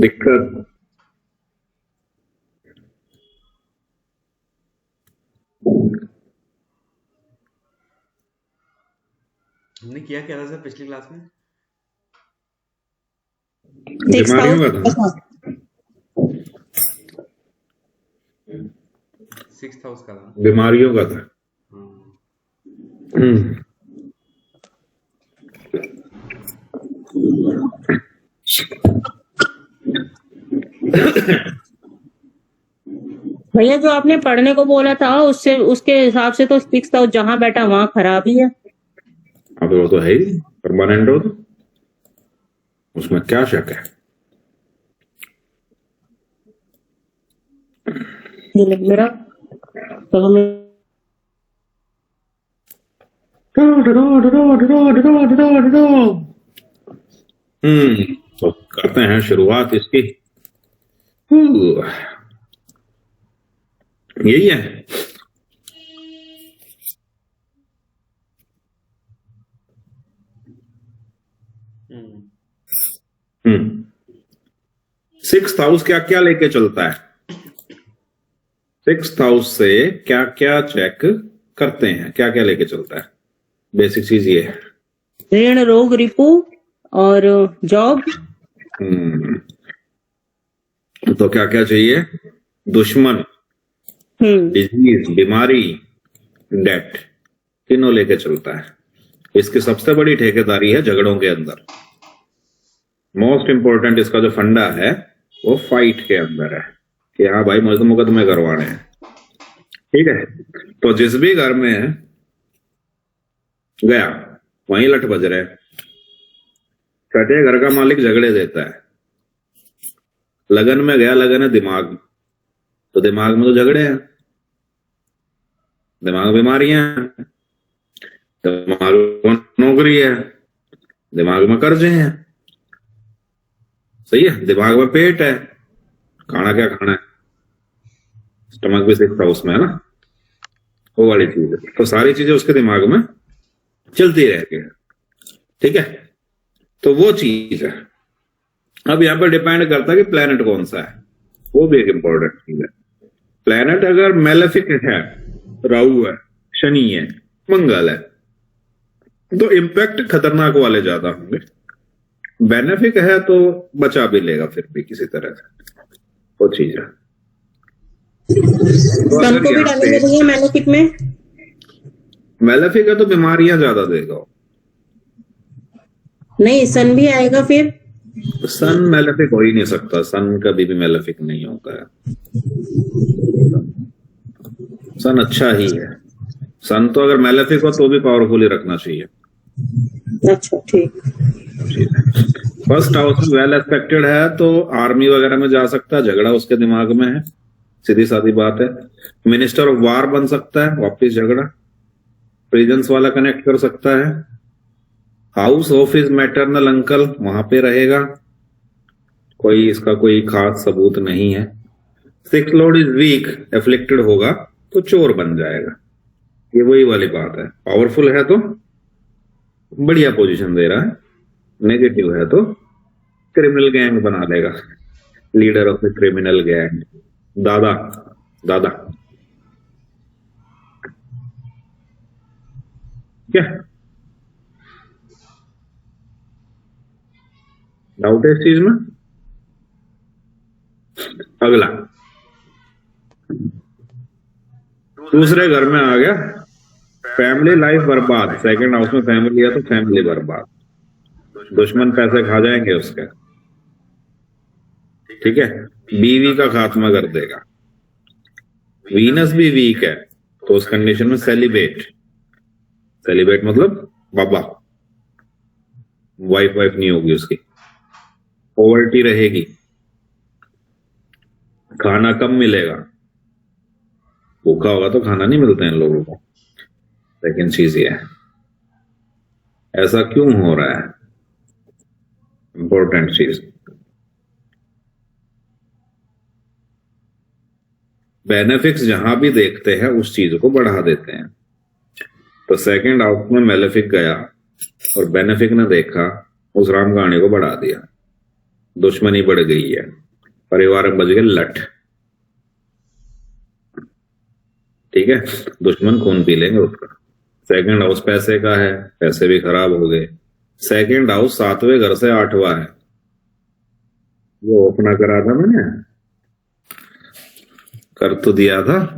दिक्कत हमने किया क्या था सर पिछली क्लास में? बीमारियों का था। 6th हाउस का था। बीमारियों का था। भैया जो आपने पढ़ने को बोला था उससे उसके हिसाब से तो 6th हाउस जहां बैठा वहां खराब ही है। अब वो तो है ही परमानेंट हो, तो उसमें क्या शक है। मेरा तो तो करते हैं शुरुआत इसकी। यही है। सिक्स्थ हाउस क्या क्या लेके चलता है? सिक्स्थ हाउस से क्या क्या चेक करते हैं, क्या क्या लेके चलता है? बेसिक चीज ये है, ऋण, रोग, रिपू और जॉब। तो क्या क्या चाहिए? दुश्मन, डिजीज, बीमारी, डेट, तीनों लेके चलता है। इसकी सबसे बड़ी ठेकेदारी है झगड़ों के अंदर। मोस्ट इंपोर्टेंट इसका जो फंडा है वो फाइट के अंदर है कि हाँ भाई मुझे तो मुकदमे करवाने हैं। ठीक है, तो जिस भी घर में गया वहीं लठ बज रहे। छठे घर का मालिक झगड़े देता है। लगन में गया, लगन है दिमाग, तो दिमाग में तो झगड़े हैं, दिमाग बीमारियां हैं, दिमाग में नौकरी है, दिमाग में कर्जे हैं, सही है, दिमाग में पेट है, खाना क्या खाना है, स्टमक भी सिक्स्थ हाउस में है ना, वो वाली चीज है। तो सारी चीजें उसके दिमाग में चलती रहती है। ठीक है, तो वो चीज है। अब यहाँ पर डिपेंड करता है कि प्लेनेट कौन सा है, वो भी एक इंपॉर्टेंट चीज है। प्लेनेट अगर मेलेफिक है, राहु है, शनि है, मंगल है, तो इम्पैक्ट खतरनाक वाले ज्यादा होंगे। बेनिफिक है तो बचा भी लेगा फिर भी किसी तरह से, वो चीज है। तो सन को भी डालेंगे भैया मेलेफिक में? मेलेफिक है तो बीमारियां ज्यादा देगा। नहीं, सन भी आएगा फिर? सन मेलेफिक हो ही नहीं सकता, सन कभी भी मेलेफिक नहीं होता है। सन अच्छा ही है। सन तो अगर मेलेफिक हो तो भी पावरफुल ही रखना चाहिए। अच्छा, ठीक। फर्स्ट हाउस में वेल एस्पेक्टेड है तो आर्मी वगैरह में जा सकता है, झगड़ा उसके दिमाग में है, सीधी सादी बात है। मिनिस्टर ऑफ वार बन सकता है, वापिस झगड़ा, प्रिजन्स वाला कनेक्ट कर सकता है। House of his maternal uncle वहां पे रहेगा, कोई इसका कोई खास सबूत नहीं है। Six Lord is weak, afflicted होगा तो चोर बन जाएगा, ये वही वाली बात है। पावरफुल है तो बढ़िया पोजीशन दे रहा है, नेगेटिव है तो क्रिमिनल गैंग बना देगा, leader of the criminal gang, दादा दादा। क्या डाउट है इस चीज में? अगला, दूसरे घर में आ गया, फैमिली लाइफ बर्बाद। सेकंड हाउस में फैमिली है तो फैमिली बर्बाद, दुश्मन पैसे खा जाएंगे उसके। ठीक है, बीवी का खात्मा कर देगा। वीनस भी वीक है तो उस कंडीशन में सेलिब्रेट, सेलिब्रेट मतलब बाबा, वाइफ नहीं होगी उसकी, पॉवर्टी रहेगी, खाना कम मिलेगा, भूखा होगा तो खाना नहीं मिलता है इन लोगों को। सेकंड चीज ये है, ऐसा क्यों हो रहा है? इंपॉर्टेंट चीज, बेनिफिक्स जहां भी देखते हैं उस चीज को बढ़ा देते हैं। तो सेकंड हाउस में मेलेफिक गया और बेनिफिक ने देखा उस राम कहानी को बढ़ा दिया, दुश्मनी बढ़ गई है, परिवार में बज गए लठ। ठीक है, दुश्मन खून पी लेंगे उसका। सेकंड हाउस पैसे का है, पैसे भी खराब हो गए। सेकंड हाउस 7वें घर से 8वां है, वो अपना करा था मैंने, कर तो दिया था।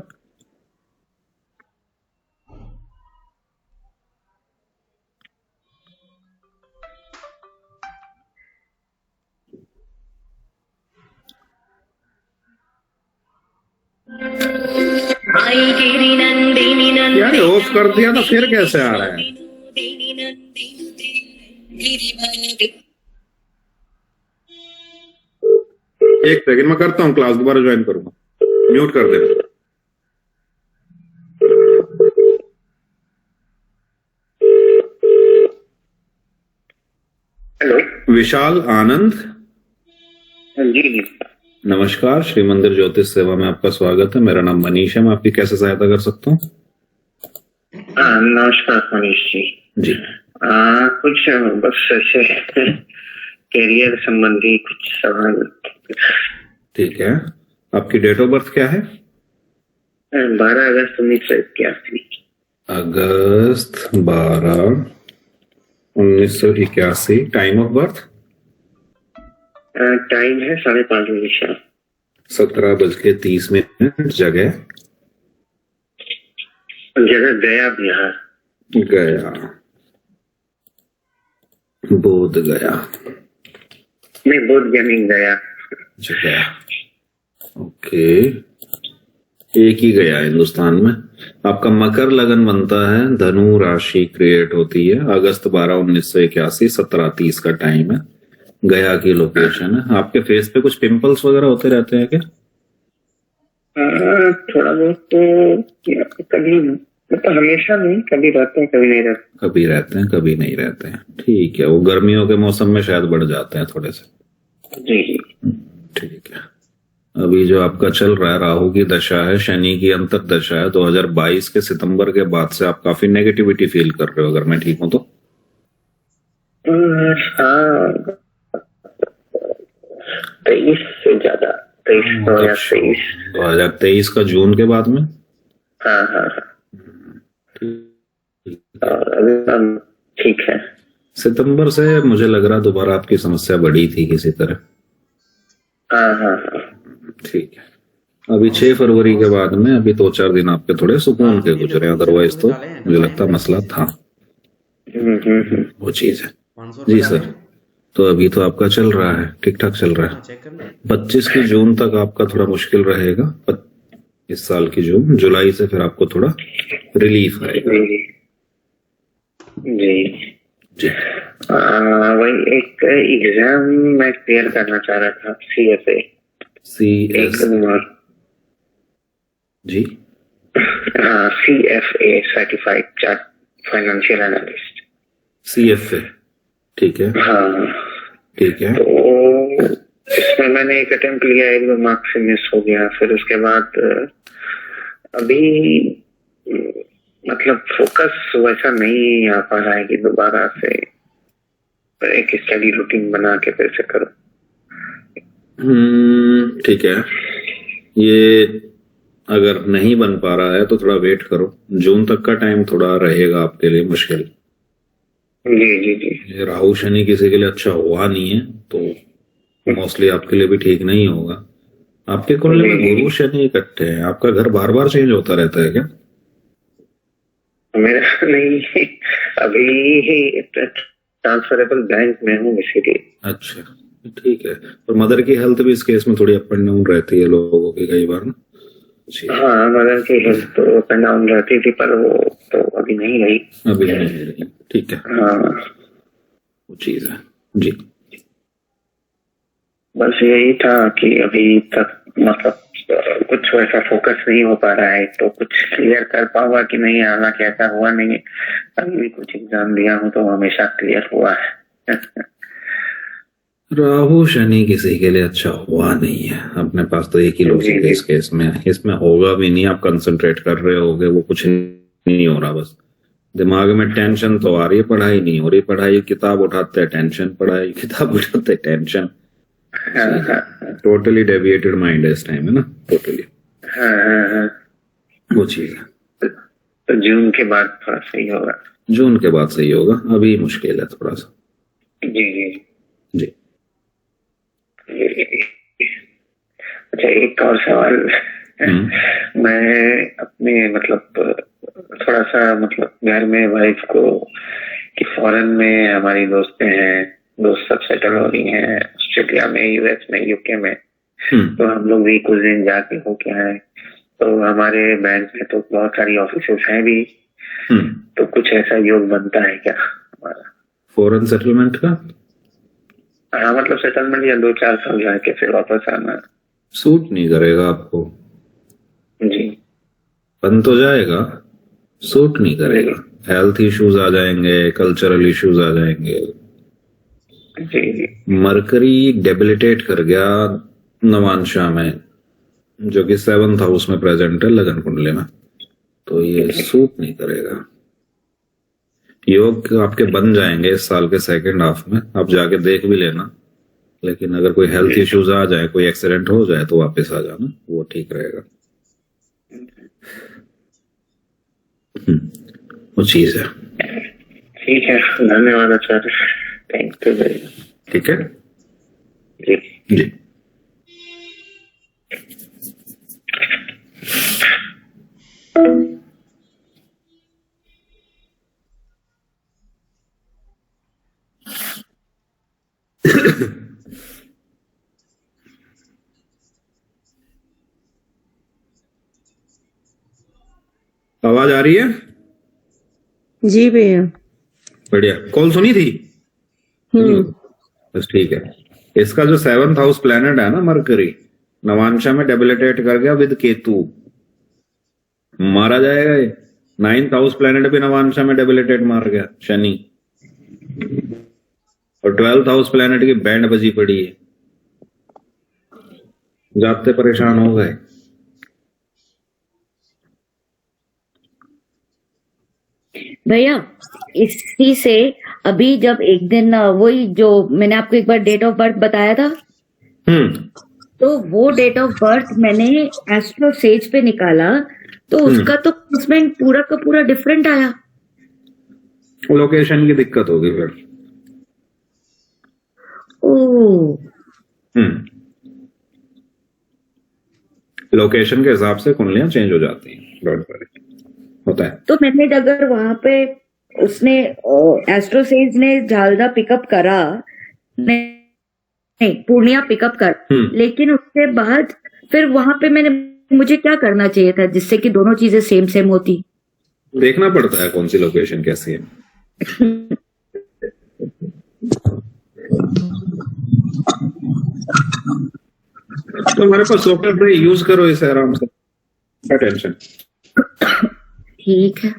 यार ऑफ कर दिया था, फिर कैसे आ रहा है? एक सेकंड मैं करता हूँ, क्लास दोबारा ज्वाइन करूंगा, म्यूट कर देना। हेलो, विशाल आनंद, जी। नमस्कार, श्री मंदिर ज्योतिष सेवा में आपका स्वागत है। मेरा नाम मनीष है, मैं आपकी कैसे सहायता कर सकता हूँ? नमस्कार मनीष जी। जी कुछ बस ऐसे कैरियर संबंधी कुछ सवाल। ठीक है, आपकी डेट ऑफ बर्थ क्या है? 12 अगस्त 1981। अगस्त 12 1981। Time of birth? टाइम है 5:30 बजे शाम। 17:30। जगह? जगह गया बिहार। गया, बोध गया। नहीं, बोध गया नहीं, गया। जगह, ओके। एक ही गया हिंदुस्तान में। आपका मकर लगन बनता है, धनु राशि क्रिएट होती है। अगस्त 12 1981, 17:30 का टाइम है। गया की लोकेशन है। आपके फेस पे कुछ पिंपल्स वगैरह होते रहते हैं क्या? थोड़ा बहुत तो कभी, मतलब हमेशा नहीं, कभी रहते हैं कभी नहीं रहते। कभी रहते हैं कभी नहीं रहते हैं। ठीक है, वो गर्मियों के मौसम में शायद बढ़ जाते हैं थोड़े से। जी जी। ठीक है, अभी जो आपका चल रहा है राहु की दशा है, शनि की अंतर दशा है। 2022 के सितंबर के बाद से आप काफी नेगेटिविटी फील कर रहे हो, अगर मैं ठीक हूं तो। हाँ, 23 से ज्यादा, 2023। 2023 का जून के बाद में। हाँ हाँ हाँ। अभी ठीक है। सितंबर से मुझे लग रहा दोबारा आपकी समस्या बढ़ी थी किसी तरह। हाँ हाँ हाँ। ठीक है, अभी 6 फरवरी के बाद में अभी 2-4 दिन आपके थोड़े सुकून के गुजरे, अदरवाइज तो मुझे लगता मसला था। वो चीज है। जी सर, तो अभी तो आपका चल रहा है, ठीक ठाक चल रहा है। 25 की जून तक आपका थोड़ा मुश्किल रहेगा, इस साल की जून। जुलाई से फिर आपको थोड़ा रिलीफ आएगा। जी जी। वही एक एग्जाम मैं क्लियर करना चाह रहा था, CFA। जी हाँ, CFA certified chart financial analyst. CFA, ठीक है। हाँ ठीक है, तो इसमें मैंने एक अटेम्प्ट लिया, 1-2 मार्क्स से मिस हो गया। फिर उसके बाद अभी मतलब फोकस वैसा नहीं आ पा रहा है कि दोबारा से एक स्टडी रूटीन बना के फिर से करो। ठीक है, ये अगर नहीं बन पा रहा है तो थोड़ा वेट करो। जून तक का टाइम थोड़ा रहेगा आपके लिए मुश्किल। जी जी जी। ये राहु शनि किसी के लिए अच्छा हुआ नहीं है, तो मोस्टली आपके लिए भी ठीक नहीं होगा। आपके कुंडली में गुरु शनि इकट्ठे हैं। आपका घर बार बार चेंज होता रहता है क्या? मेरा नहीं, अभी ट्रांसफरेबल बैंक में हूँ इसीलिए। अच्छा, ठीक है। और मदर की हेल्थ भी इस केस में थोड़ी अप एंड डाउन रहती है लोगों की कई बार ना। हाँ, मदर की हेल्थ तो अप एंड डाउन रहती थी, पर वो तो अभी नहीं रही। अभी नहीं रही, ठीक है। हाँ, वो चीज है। जी, बस यही था कि अभी तक मतलब कुछ वैसा फोकस नहीं हो पा रहा है, तो कुछ क्लियर कर पाऊंगा कि नहीं। हालांकि ऐसा हुआ नहीं है, अभी भी कुछ एग्जाम दिया हूँ तो हमेशा क्लियर हुआ है। राहु शनि किसी के लिए अच्छा हुआ नहीं है। अपने पास तो एक ही लॉजिक है इस केस में, इसमें होगा भी नहीं। आप कंसंट्रेट कर रहे होगे, वो कुछ नहीं हो रहा, बस दिमाग में टेंशन तो आ रही है, पढ़ाई नहीं हो रही, पढ़ाई किताब उठाते हैं टेंशन, पढ़ाई किताब उठाते टेंशन। टोटली डेविएटेड माइंड है इस टाइम, है ना, टोटली वो चीज है। तो जून के बाद थोड़ा सही होगा। जून के बाद सही होगा, अभी मुश्किल है थोड़ा सा। जी जी जी। अच्छा, एक और सवाल। मैं अपने मतलब थोड़ा सा मतलब घर में वाइफ को कि फॉरेन में हमारी दोस्तें हैं, दोस्त सब सेटल हो रही हैं ऑस्ट्रेलिया में, यूएस में, यूके में, तो हम लोग भी कुछ दिन जाके हो के आए। तो हमारे बैंक में तो बहुत सारी ऑफिसेस हैं भी, तो कुछ ऐसा योग बनता है क्या हमारा फॉरेन सेटलमेंट का? हाँ, मतलब सेटलमेंट या 2-4 साल जाके फिर वापस आना। सूट नहीं करेगा आपको जी। बन तो जाएगा, सूट नहीं करेगा। हेल्थ इश्यूज आ जाएंगे, कल्चरल इश्यूज आ जाएंगे। जी। मरकरी डेबिलिटेट कर गया नवांशा में, जो कि 7th हाउस में प्रेजेंट है लगन कुंडली में, तो ये सूट नहीं करेगा। योग आपके बन जाएंगे इस साल के सेकंड हाफ में, आप जाके देख भी लेना। लेकिन अगर कोई हेल्थ इश्यूज आ जाए, कोई एक्सीडेंट हो जाए, तो वापस आ जाना, वो ठीक रहेगा। वो चीज है। ठीक है, धन्यवाद आचार्य, थैंक यू वेरी मच। ठीक है जी जी। आवाज आ रही है? जी भैया। बढ़िया। कॉल सुनी थी? बस ठीक है। इसका जो 7th हाउस प्लेनेट है ना मरकरी, नवांशा में डेबिलिटेट कर गया विद केतु, मारा जाएगा ये। 9th हाउस प्लेनेट भी नवांशा में डेबिलिटेट मार गया शनि, और 12th हाउस प्लेनेट की बैंड बजी पड़ी है, जाते परेशान हो गए। भैया इसी से अभी जब एक दिन वही जो मैंने आपको एक बार डेट ऑफ बर्थ बताया था, तो वो डेट ऑफ बर्थ मैंने एस्ट्रो सेज पे निकाला, तो उसका तो प्लेसमेंट पूरा का पूरा डिफरेंट आया। लोकेशन की दिक्कत होगी फिर। ओह, लोकेशन के हिसाब से कुंडलियां चेंज हो जाती हैं, डोंट वरी, होता है। तो मैंने अगर वहां पे उसने एस्ट्रो सेज ने झालदा पिकअप करा, नहीं पूर्णिया पिकअप कर, लेकिन उसके बाद फिर वहां पे मुझे क्या करना चाहिए था जिससे कि दोनों चीजें सेम सेम होती? देखना पड़ता है कौन सी लोकेशन कैसी है। तो हमारे पास सॉफ्टवेयर यूज करो इसे आराम से, क्या टेंशन। ठीक है।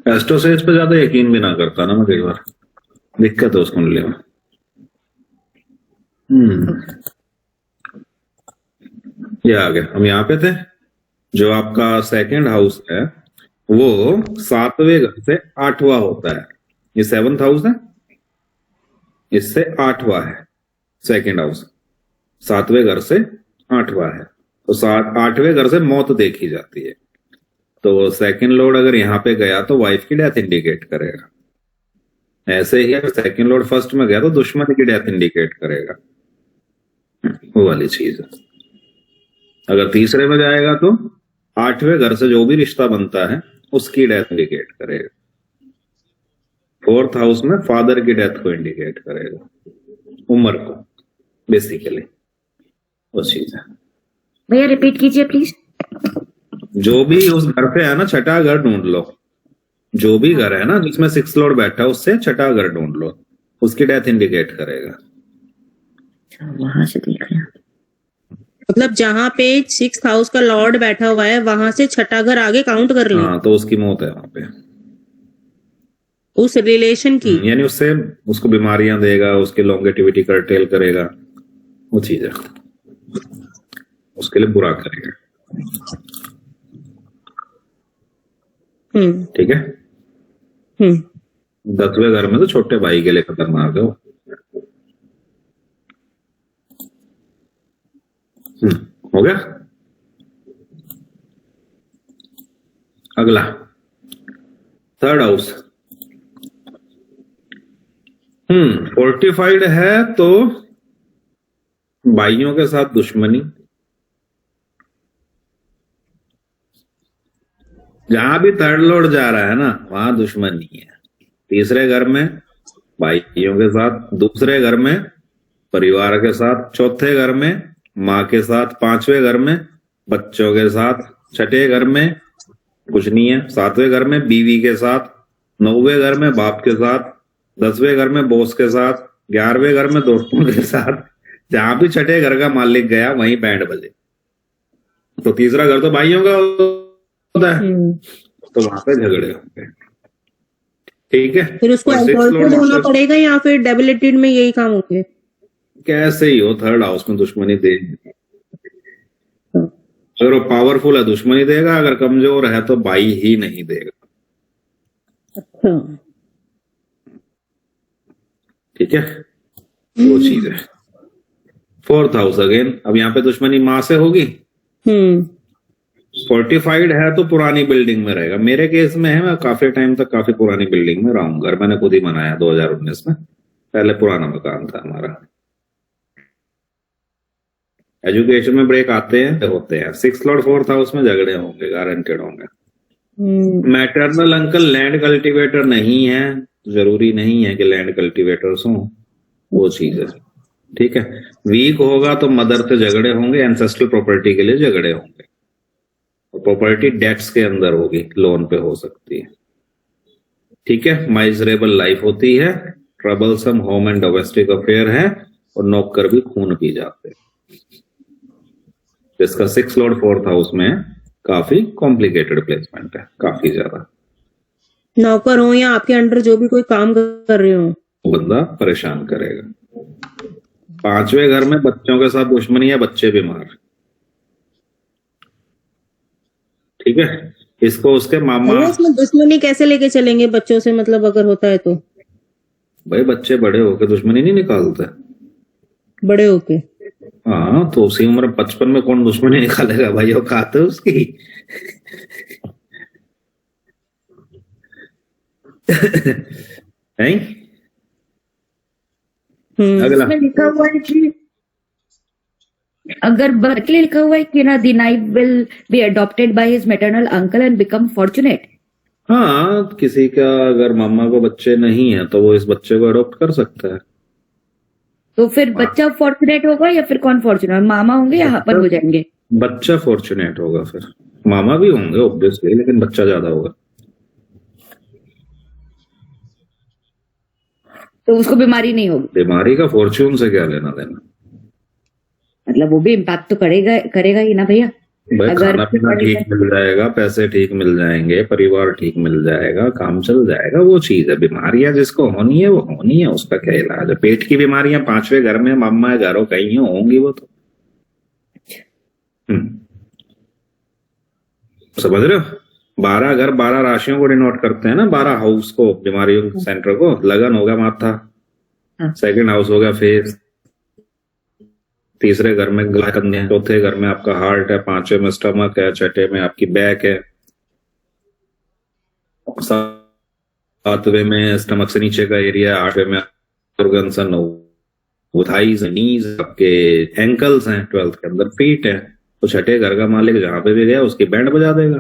एस्ट्रोसेज पे ज्यादा यकीन भी ना करता ना मैं कई बार, दिक्कत है उस कुंडली में। ये आ गया, हम यहाँ पे थे। जो आपका 2nd हाउस है वो 7वें घर से 8वां होता है। ये 7th हाउस है, इससे 8वां है 2nd हाउस, 7वें घर से 8वां है, तो 8वें घर से मौत देखी जाती है। तो 2nd लॉर्ड अगर यहाँ पे गया तो वाइफ की डेथ इंडिकेट करेगा। ऐसे ही अगर 2nd लॉर्ड 1st में गया तो दुश्मन की डेथ इंडिकेट करेगा, वो वाली चीज है। अगर 3रे में जाएगा तो 8वें घर से जो भी रिश्ता बनता है उसकी डेथ इंडिकेट करेगा। 4th हाउस में फादर की डेथ को इंडिकेट करेगा, उम्र को बेसिकली, वो चीज है। भैया रिपीट कीजिए प्लीज। जो भी उस घर पे है ना, छठा घर ढूंढ लो। जो भी घर है ना जिसमें 6 लॉर्ड बैठा है, उससे छठा घर ढूंढ लो, उसकी डेथ इंडिकेट करेगा। वहां से देख रहे हैं, मतलब जहाँ पे 6th हाउस का लॉर्ड बैठा हुआ है वहां से छठा घर आगे काउंट कर लें। हाँ, तो उसकी मौत है वहां पे, उस रिलेशन की। यानी उससे उसको बीमारियां देगा, उसकी लॉन्गेटिविटी कर्टेल करेगा, वो चीज है, उसके लिए बुरा करेगा। ठीक है। 10वें घर में तो छोटे भाई के लिए खतरनाक है वो। हो गया। अगला थर्ड हाउस। फोर्टिफाइड है तो भाइयों के साथ दुश्मनी, जहां भी थर्ड लॉर्ड जा रहा है ना वहां दुश्मनी है। तीसरे घर में भाइयों के साथ, दूसरे घर में परिवार के साथ, चौथे घर में माँ के साथ, पांचवें घर में बच्चों के साथ, छठे घर में कुछ नहीं है, सातवें घर में बीवी के साथ, 9वें घर में बाप के साथ, 10वें घर में बॉस के साथ, 11वें घर में दोस्तों के साथ। जहां भी छठे घर का मालिक गया वहीं बैंड बजे। तो तीसरा घर तो भाइयों का होता है, तो वहां पे झगड़े होंगे। ठीक है। फिर उसको और sixth अल्टरनेट lord होना मतलब पड़ेगा या फिर डेबिलिटेड में यही काम होंगे? कैसे ही हो, थर्ड हाउस में दुश्मनी दे। अगर वो पावरफुल है दुश्मनी देगा, अगर कमजोर है तो भाई ही नहीं देगा। अच्छा, ठीक है, वो चीज है। फोर्थ हाउस अगेन, अब यहाँ पे दुश्मनी माँ से होगी। फोर्टिफाइड है तो पुरानी बिल्डिंग में रहेगा। मेरे केस में है, मैं काफी टाइम तक काफी पुरानी बिल्डिंग में रहा हूँ। घर मैंने खुद ही बनाया 2019 में, पहले पुराना मकान था हमारा। एजुकेशन में ब्रेक आते हैं होते हैं। 6th लॉर्ड 4th हाउस में झगड़े होंगे, गारंटेड होंगे। मैटरनल अंकल लैंड कल्टीवेटर नहीं है, जरूरी नहीं है कि लैंड कल्टीवेटर्स हों, वो चीज है। ठीक है। वीक होगा तो मदर से झगड़े होंगे, एंसेस्ट्रल प्रॉपर्टी के लिए झगड़े होंगे। प्रॉपर्टी डेट्स के अंदर होगी, लोन पे हो सकती है। ठीक है। माइजरेबल लाइफ होती है, troublesome home and domestic affair है, और नौकर भी खून पी जाते हैं। जिसका 6th लॉर्ड 4th हाउस में काफी कॉम्प्लिकेटेड प्लेसमेंट है, काफी ज्यादा। नौकर हो या आपके अंडर जो भी कोई काम कर रहे हो, बंदा परेशान करेगा। 5वें घर में बच्चों के साथ दुश्मनी है, बच्चे बीमार। ठीक है। इसको उसके मामा, इसमें दुश्मनी कैसे लेके चलेंगे बच्चों से, मतलब अगर होता है तो? भाई बच्चे बड़े होके दुश्मनी नहीं निकालते, बड़े होके। हाँ, तो उसी उम्र 55 में कौन दुश्मनी निकालेगा भाई, वो खाते उसकी। नहीं। अगला इसमें लिखा हुआ है कि अगर बर्थ के लिए लिखा हुआ है कि ना the night will be adopted by his maternal uncle and become fortunate. हाँ, किसी का अगर मामा को बच्चे नहीं है तो वो इस बच्चे को अडॉप्ट कर सकता है। तो फिर बच्चा फॉर्चुनेट होगा या फिर कौन फॉर्चुनेट, मामा होंगे या हस्बैंड हो जाएंगे? बच्चा फॉर्चुनेट होगा, फिर मामा भी होंगे ऑब्वियसली, लेकिन बच्चा ज्यादा होगा। तो उसको बीमारी नहीं होगी? बीमारी का फॉर्च्यून से क्या लेना देना, मतलब वो भी इम्पैक्ट तो करेगा ही ना भैया। भाई अगर खाना पीना ठीक मिल जाएगा, पैसे ठीक मिल जाएंगे, परिवार ठीक मिल जाएगा, काम चल जाएगा, वो चीज है। बीमारियां जिसको होनी है वो होनी है, उसका क्या इलाज है। पेट की बीमारियां 5वें घर में, मामा घरों कहीं होंगी वो तो। समझ रहे हो? 12 घर 12 राशियों को डिनोट करते हैं ना, 12 हाउस को, बीमारियों सेंटर को। लगन हो गया माथा, 2nd हाउस हो गया फेस, तीसरे घर में गला कन्या, चौथे घर में आपका हार्ट है, 5वें में स्टमक है, छठे में आपकी बैक है, 7वें में स्टमक से नीचे का एरिया, 8वें में ऑर्गन्स, 9 थाइज, नीज, आपके एंकल्स हैं, 12th के अंदर फीट है। तो छठे घर का मालिक जहां पे भी गया उसकी बैंड बजा देगा।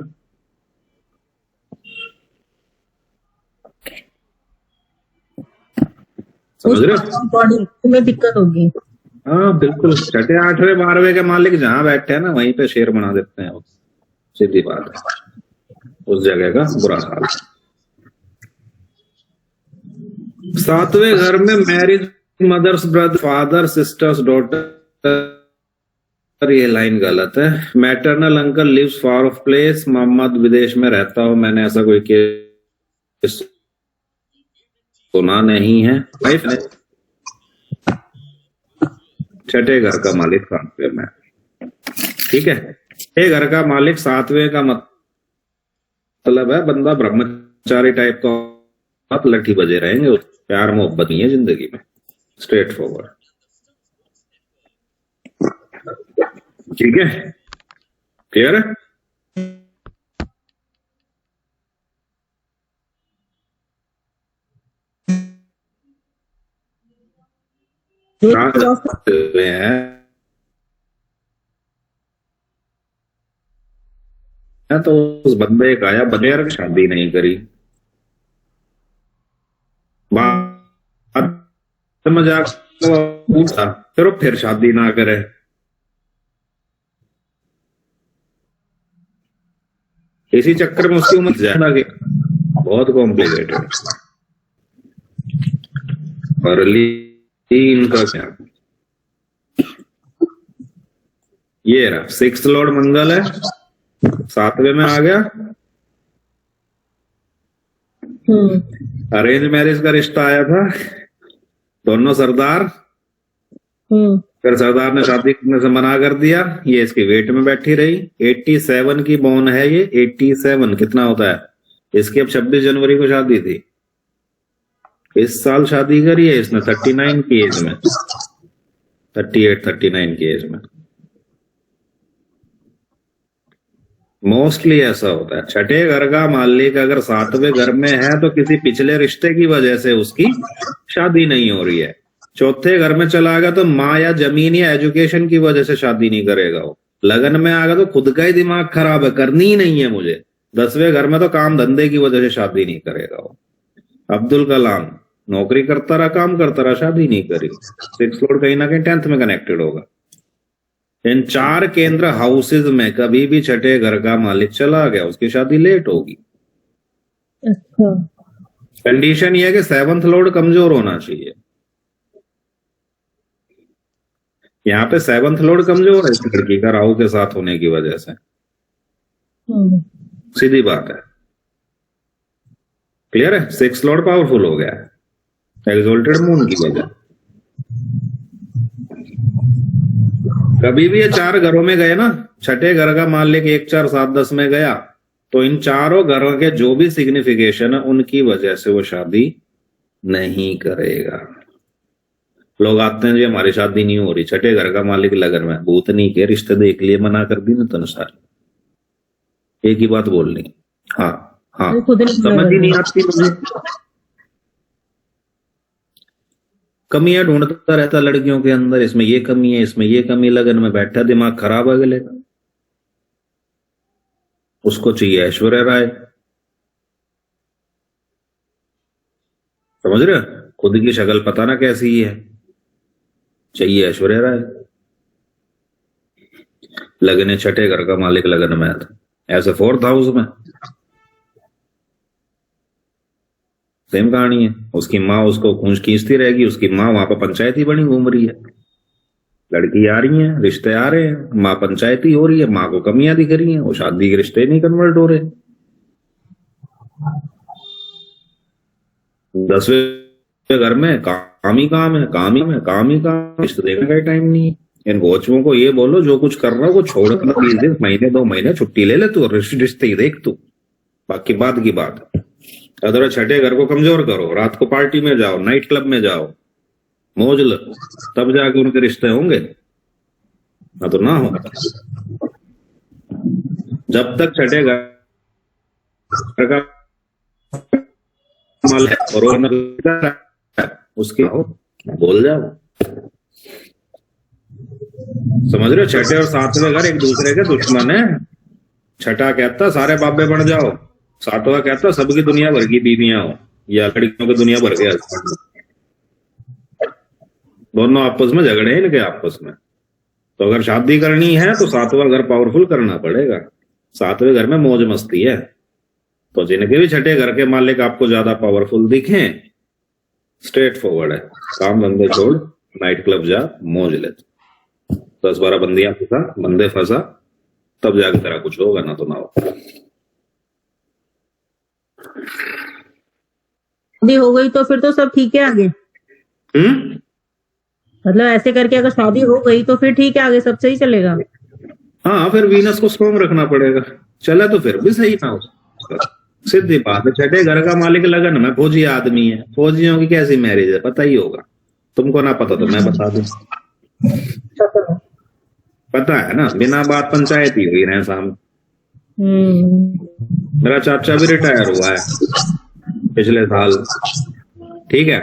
समझ रहे हो? में दिक्कत होगी। हाँ बिल्कुल, छठे 8वें 12वें के मालिक जहां बैठे हैं ना वहीं पे शेर बना देते हैं, सीधी बात है। उस जगह का बुरा हाल। 7वें घर में marriage, mothers, brother, father, sisters, daughter, ये लाइन गलत है। Maternal uncle lives far off place, Mohammed विदेश में रहता हो, मैंने ऐसा कोई केस सुना नहीं है। छठे घर का मालिक 7वें में। ठीक है। छठे घर का मालिक 7वें का मतलब है बंदा ब्रह्मचारी टाइप का, आप लठी बजे रहेंगे, प्यार मोहब्बत नहीं है जिंदगी में, स्ट्रेट फॉरवर्ड। ठीक है, क्लियर है? तो उस बंदे का आया बगैर शादी नहीं करी, मजाक पूछा, फिर शादी ना करे। इसी चक्कर में उसकी उम्र ज्यादा गई, बहुत कॉम्प्लिकेटेड। अर्ली इनका क्या, ये रहा 6th लॉर्ड मंगल है, 7वें में आ गया। अरेंज मैरिज का रिश्ता आया था, दोनों सरदार, फिर सरदार ने शादी करने से मना कर दिया, ये इसकी वेट में बैठी रही। 87 की बॉर्न है ये, 87 कितना होता है इसकी? अब 26 जनवरी को शादी थी, इस साल शादी करी है इसने 39 की एज में, 39 की एज में। मोस्टली ऐसा होता है। छठे घर का मालिक अगर 7वें घर में है तो किसी पिछले रिश्ते की वजह से उसकी शादी नहीं हो रही है। चौथे घर में चला गया तो माँ या जमीन या एजुकेशन की वजह से शादी नहीं करेगा वो। लगन में आ गया तो खुद का ही दिमाग खराब है, करनी ही नहीं है मुझे। 10वें घर में तो काम धंधे की वजह से शादी नहीं करेगा वो। अब्दुल कलाम नौकरी करता रहा, काम करता रहा, शादी नहीं करी। 6 लॉर्ड कहीं ना कहीं 10th में कनेक्टेड होगा। इन 4 केंद्र हाउसेज में कभी भी छठे घर का मालिक चला गया उसकी शादी लेट होगी। अच्छा, कंडीशन ये है कि 7th लॉर्ड कमजोर होना चाहिए। यहाँ पे 7th लॉर्ड कमजोर है इस लड़की का, राहु के साथ होने की वजह से। सीधी बात है, क्लियर है। 6th लॉर्ड पावरफुल हो गया है एक्सोल्टेड मून की वजह। कभी भी ये 4 घरों में गए ना, छठे घर का मालिक 1 4 7 10 में गया तो इन चारों घरों के जो भी सिग्निफिकेशन है उनकी वजह से वो शादी नहीं करेगा। लोग आते हैं जी हमारी शादी नहीं हो रही, छठे घर का मालिक लगन में, भूत नहीं के रिश्ते देख लिए, मना कर दी ना तो अनुसार एक ही बात बोलनी। हाँ हाँ, समझ ही नहीं आती मुझे। कमियां ढूंढता रहता लड़कियों के अंदर, इसमें ये कमी है, इसमें ये कमी, लगन में बैठा दिमाग खराब है अगले का। उसको चाहिए ऐश्वर्या राय, समझ रहे हो? खुद की शक्ल पता ना कैसी है, चाहिए ऐश्वर्या राय। लगने छठे घर का मालिक लगन में था, ऐसे 4th हाउस में सेम कहानी है। उसकी माँ उसको खूंज खींचती रहेगी, उसकी माँ वहां पर पंचायती बनी घूम रही है। लड़की आ रही है, रिश्ते आ रहे हैं, माँ पंचायती हो रही है, माँ को कमियां दिख रही हैं, वो शादी के रिश्ते नहीं कन्वर्ट हो रहे। 10वें घर में काम ही काम है, काम ही काम, रिश्ते देखने का टाइम नहीं है। इन गोचुओं को ये बोलो जो कुछ कर रहा हो वो छोड़ कर 20 दिन, महीने 2 महीने छुट्टी ले ले तू, रिश्ते ही देख तू, बाकी बाद की बात। अदर छठे घर को कमजोर करो, रात को पार्टी में जाओ, नाइट क्लब में जाओ, मौज लो, तब जाके उनके रिश्ते होंगे, ना तो ना हो। जब तक छठे घर का और उसके बोल जाओ, समझ रहे हो? छठे और 7वें घर एक दूसरे के दुश्मन है। छठा कहता सारे बाबे बन जाओ, 7वां कहता सबकी दुनिया भर की बीवियां हो या लड़कियों की दुनिया भर के हस्बैंड। दोनों आपस में झगड़े हैं इनके आपस में। तो अगर शादी करनी है तो 7वां घर पावरफुल करना पड़ेगा। 7वें घर में मौज मस्ती है, तो जिनके भी छठे घर के मालिक आपको ज्यादा पावरफुल दिखें, स्ट्रेट फॉरवर्ड है, काम धंधे छोड़, नाइट क्लब जा, मौज ले। 10-12 बंदे फंसा, तब जाके तेरा कुछ होगा, ना तो ना हो। शादी हो गई तो फिर तो सब ठीक है आगे। मतलब ऐसे करके अगर शादी हो गई तो फिर ठीक है, आगे सब सही चलेगा। हाँ, फिर वीनस को स्ट्रॉन्ग रखना पड़ेगा। चला तो फिर भी सही ना हो, सीधी बात है, छठे घर का मालिक लगन में फौजी आदमी है, फौजियों की कैसी मैरिज है पता ही होगा, तुमको ना पता तो मैं बता दूं, पता है ना, बिना बात पंचायत ही हुई रहे सामने। मेरा चाचा भी रिटायर हुआ है पिछले साल, ठीक है,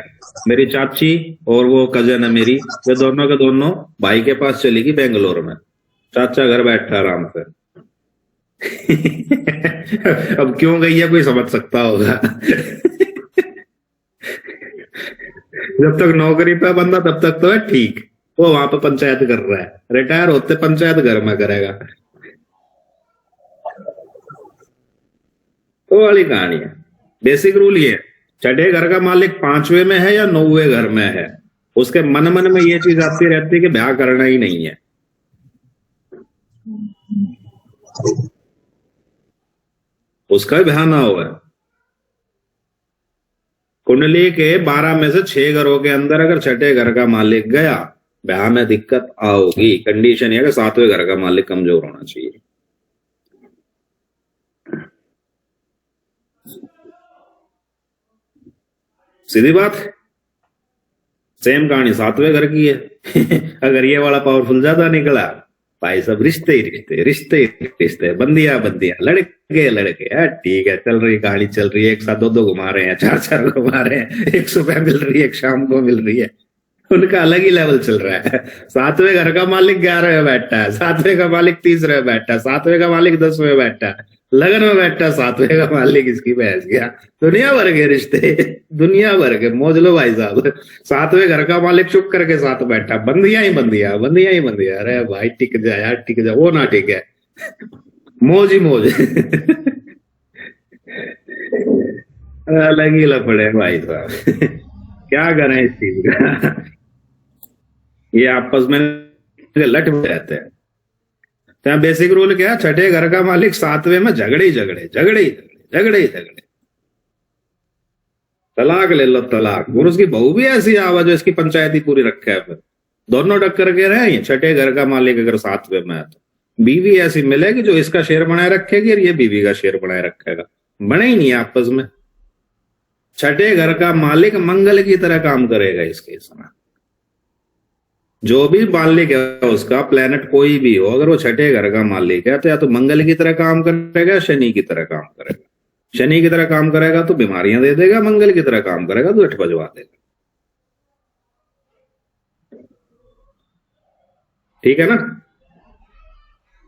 मेरी चाची और वो कजन है मेरी, ये दोनों के दोनों भाई के पास चली गई बेंगलोर में, चाचा घर बैठा आराम से। अब क्यों गई है कोई समझ सकता होगा। जब तक नौकरी पे बंदा तब तक तो है ठीक, वो वहां पे पंचायत कर रहा है, रिटायर होते पंचायत घर में करेगा। वो वाली कहानी है। बेसिक रूल ये, छठे घर का मालिक 5वें में है या 9वें घर में है, उसके मन में ये चीज आती रहती है कि ब्याह करना ही नहीं है। उसका भी ब्याह ना हुआ। कुंडली के 12 में से 6 घरों के अंदर अगर छठे घर का मालिक गया, ब्याह में दिक्कत आओगी। कंडीशन यह कि 7वें घर का मालिक कमजोर होना चाहिए। सीधी बात, सेम कहानी 7वें घर की है। अगर ये वाला पावरफुल ज्यादा निकला, भाई सब रिश्ते ही रिश्ते, रिश्ते ही रिश्ते, बंदियां बंदियां, लड़के लड़के, ठीक है, चल रही कहानी चल रही है, एक साथ 2 घुमा रहे हैं, 4 घुमा रहे हैं, एक सुबह मिल रही है, एक शाम को मिल रही है, उनका अलग ही लेवल चल रहा है। 7वें घर का मालिक 11वें में बैठा है, 7वें का मालिक 30वें में बैठा है, 7वें का मालिक 10वें में बैठा है, लगन में बैठा है 7वें का मालिक, इसकी बहस गया। दुनिया भर के रिश्ते, दुनिया भर के, मौज लो भाई साहब। 7वें घर का मालिक चुप करके साथ बैठा, बंदियां ही बंदियां, बंदियां ही बंदियां। अरे भाई टिक जा यार, टिक जा, वो ना ठीक है, मौज ही मौज। अलग ही लफड़े भाई साहब। क्या करें इस चीज का, ये आपस में लट रहते हैं। तो बेसिक रूल क्या है, छठे घर का मालिक 7वें में झगड़े ही झगड़े, झगड़े ही झगड़े, झगड़े ही झगड़े, तलाक ले लो तलाक। और उसकी बहू भी ऐसी आवाज जो इसकी पंचायत ही पूरी रखे है, फिर दोनों टक्कर के रहे। छठे घर का मालिक अगर 7वें में है तो बीवी ऐसी मिलेगी जो इसका शेर बनाए रखेगी और ये बीवी का शेर बनाए रखेगा, बने ही नहीं आपस में। छठे घर का मालिक मंगल की तरह काम करेगा इसके समय। जो भी मालिक है उसका, प्लेनेट कोई भी हो, अगर वो छठे घर का मालिक है तो या तो मंगल की तरह काम करेगा, शनि की तरह काम करेगा। शनि की तरह काम करेगा तो बीमारियां दे देगा, मंगल की तरह काम करेगा तो लठ बजवा देगा। ठीक है ना,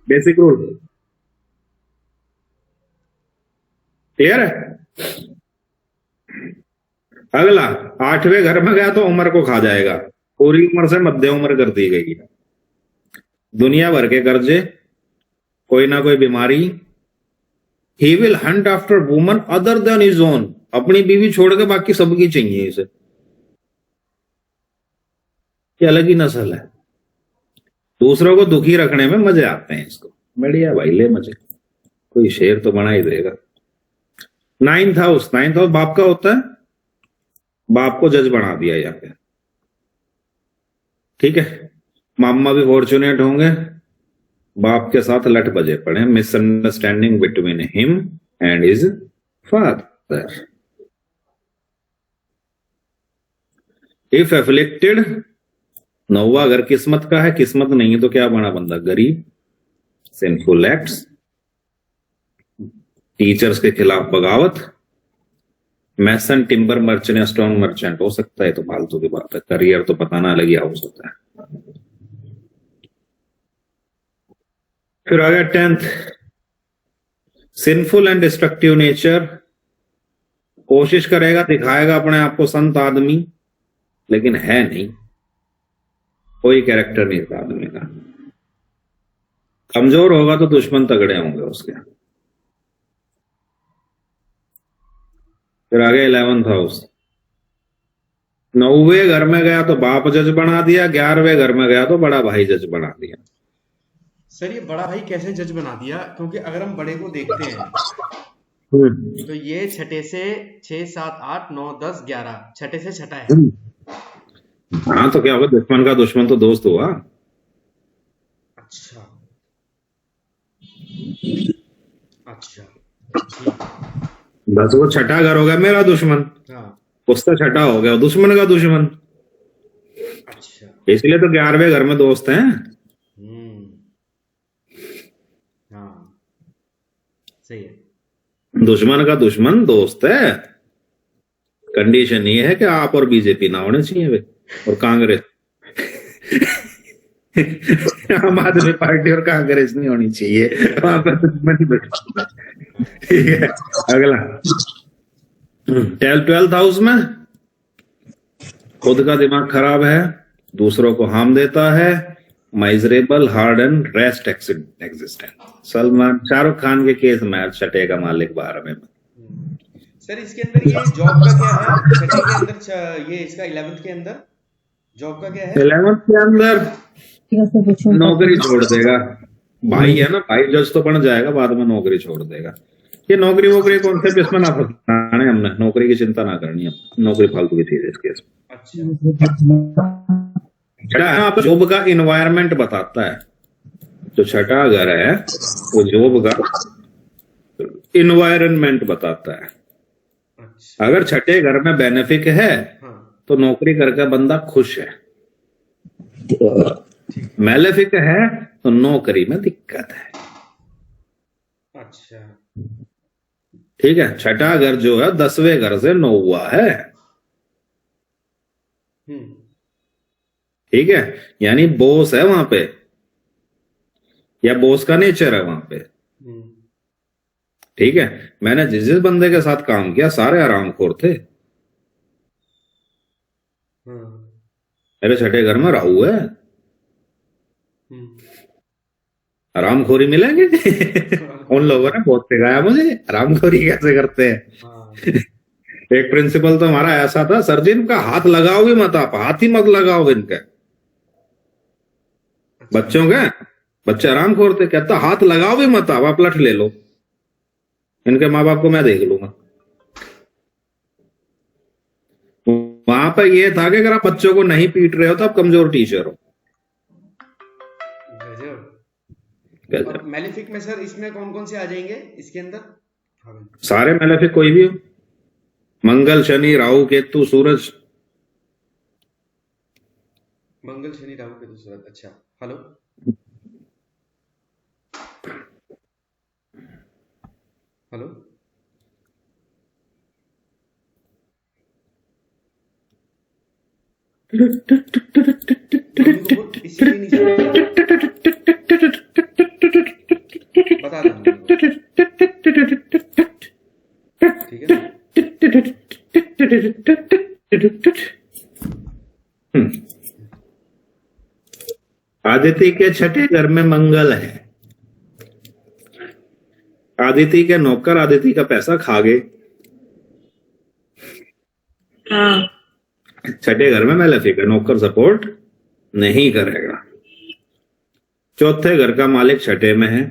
बेसिक रूल क्लियर है। अगला 8वें घर में गया तो उम्र को खा जाएगा, पूरी उम्र से मध्य उम्र कर दी गई। दुनिया भर के कर्जे, कोई ना कोई बीमारी। He will Hunt after woman other than his own, अपनी बीवी छोड़ के बाकी सबकी चाहिए इसे। ये अलग ही नस्ल है, दूसरों को दुखी रखने में मजे आते हैं इसको। बढ़िया भाई, ले मजे, कोई शेर तो बना ही देगा। 9th हाउस बाप का होता है, बाप को जज बना दिया यहाँ पे। ठीक है, मामा भी फॉर्चुनेट होंगे, बाप के साथ लट बजे पड़े, misunderstanding between him and his father. If afflicted, 9वां घर किस्मत का है, किस्मत नहीं है तो क्या बना बंदा, गरीब, सिंफुल एक्ट्स, टीचर्स के खिलाफ बगावत, मैसन, टिम्बर मर्चेंट या स्टोन मर्चेंट हो सकता है, तो फालतू की बात है। करियर तो पता ना, अलग ही हाउस होता है। फिर आ गया 10th, sinful and destructive nature. कोशिश करेगा, दिखाएगा अपने आप को संत आदमी, लेकिन है नहीं, कोई कैरेक्टर नहीं इस आदमी का। कमजोर होगा तो दुश्मन तगड़े होंगे उसके। फिर आगे 11th हाउस, 9वें घर में गया तो बाप जज बना दिया, 11वें घर में गया तो बड़ा भाई जज बना दिया। सर ये बड़ा भाई कैसे जज बना दिया? क्योंकि अगर हम बड़े को देखते हैं तो ये छठे से 6, 7, 8, 9, 10, 11, छठे से छठा है। हाँ तो क्या हुआ, दुश्मन का दुश्मन तो दोस्त हुआ। अच्छा अच्छा, बस वो छठा घर हो गया मेरा दुश्मन, हाँ उसका छठा हो गया दुश्मन का दुश्मन, अच्छा इसलिए तो 11वें घर में दोस्त हैं। हाँ सही है। दुश्मन का दुश्मन दोस्त है। कंडीशन ये है कि आप और बीजेपी ना होने चाहिए वे, और कांग्रेस आम आदमी पार्टी और कांग्रेस नहीं होनी चाहिए, वहां पर दुश्मनी बैठी। ठीक है, अगला 12th हाउस में खुद का दिमाग खराब है, दूसरों को हार्म देता है, miserable, hard and rest existent. Salman Shahrukh Khan के केस में छठे का मालिक 12वें में। सर इसके अंदर ये जॉब का क्या है, छठे के अंदर ये इसका 11th के अंदर जॉब का क्या है? 11th के अंदर नौकरी छोड़ देगा, भाई है ना, भाई जज तो बन जाएगा, बाद में नौकरी छोड़ देगा। ये नौकरी वोकरी कॉन्सेप्ट इसमें ना फंसाना है हमने, नौकरी की चिंता ना करनी है, नौकरी फालतू की चीज है इसके। छठा आप जॉब का इन्वायरमेंट बताता है, जो छठा घर है वो जॉब का इन्वायरमेंट बताता है। अच्छा अगर छठे घर में बेनिफिट है हाँ तो नौकरी करके बंदा खुश है, मैलेफिक है तो नौकरी में दिक्कत है। अच्छा ठीक है, छठा घर जो है 10वें घर से 9वां है। ठीक है, यानी बॉस है वहां पे, या बॉस का नेचर है वहां पे। ठीक है, मैंने जिस जिस बंदे के साथ काम किया सारे आरामखोर थे। मेरे छठे घर में राहु है, आरामखोरी मिलेंगे। उन लोगों ने बहुत सिखाया मुझे आरामखोरी कैसे करते हैं। एक प्रिंसिपल तो हमारा ऐसा था, सर जी इनका हाथ लगाओ भी मत, आप हाथ ही मत लगाओ इनके। बच्चों के बच्चे आरामखोर थे, कहता हाथ लगाओ भी मत, आप लठ ले लो, इनके माँ बाप को मैं देख लूंगा। वहां पर यह था कि अगर आप बच्चों को नहीं पीट रहे हो तो आप कमजोर टीचर हो। और मैलेफिक में सर इसमें कौन कौन से आ जाएंगे इसके अंदर? सारे मैलेफिक कोई भी हो, मंगल शनि राहु केतु सूरज। मंगल शनि राहु केतु सूरज। अच्छा हेलो हेलो इसीलिए नहीं बता दूंगा, ठीक है। आदित्य के छठे घर में मंगल है, आदित्य के नौकर आदित्य का पैसा खा गए। हाँ छठे घर में मैलेफिक है, नौकर सपोर्ट नहीं करेगा। चौथे घर का मालिक छठे में है,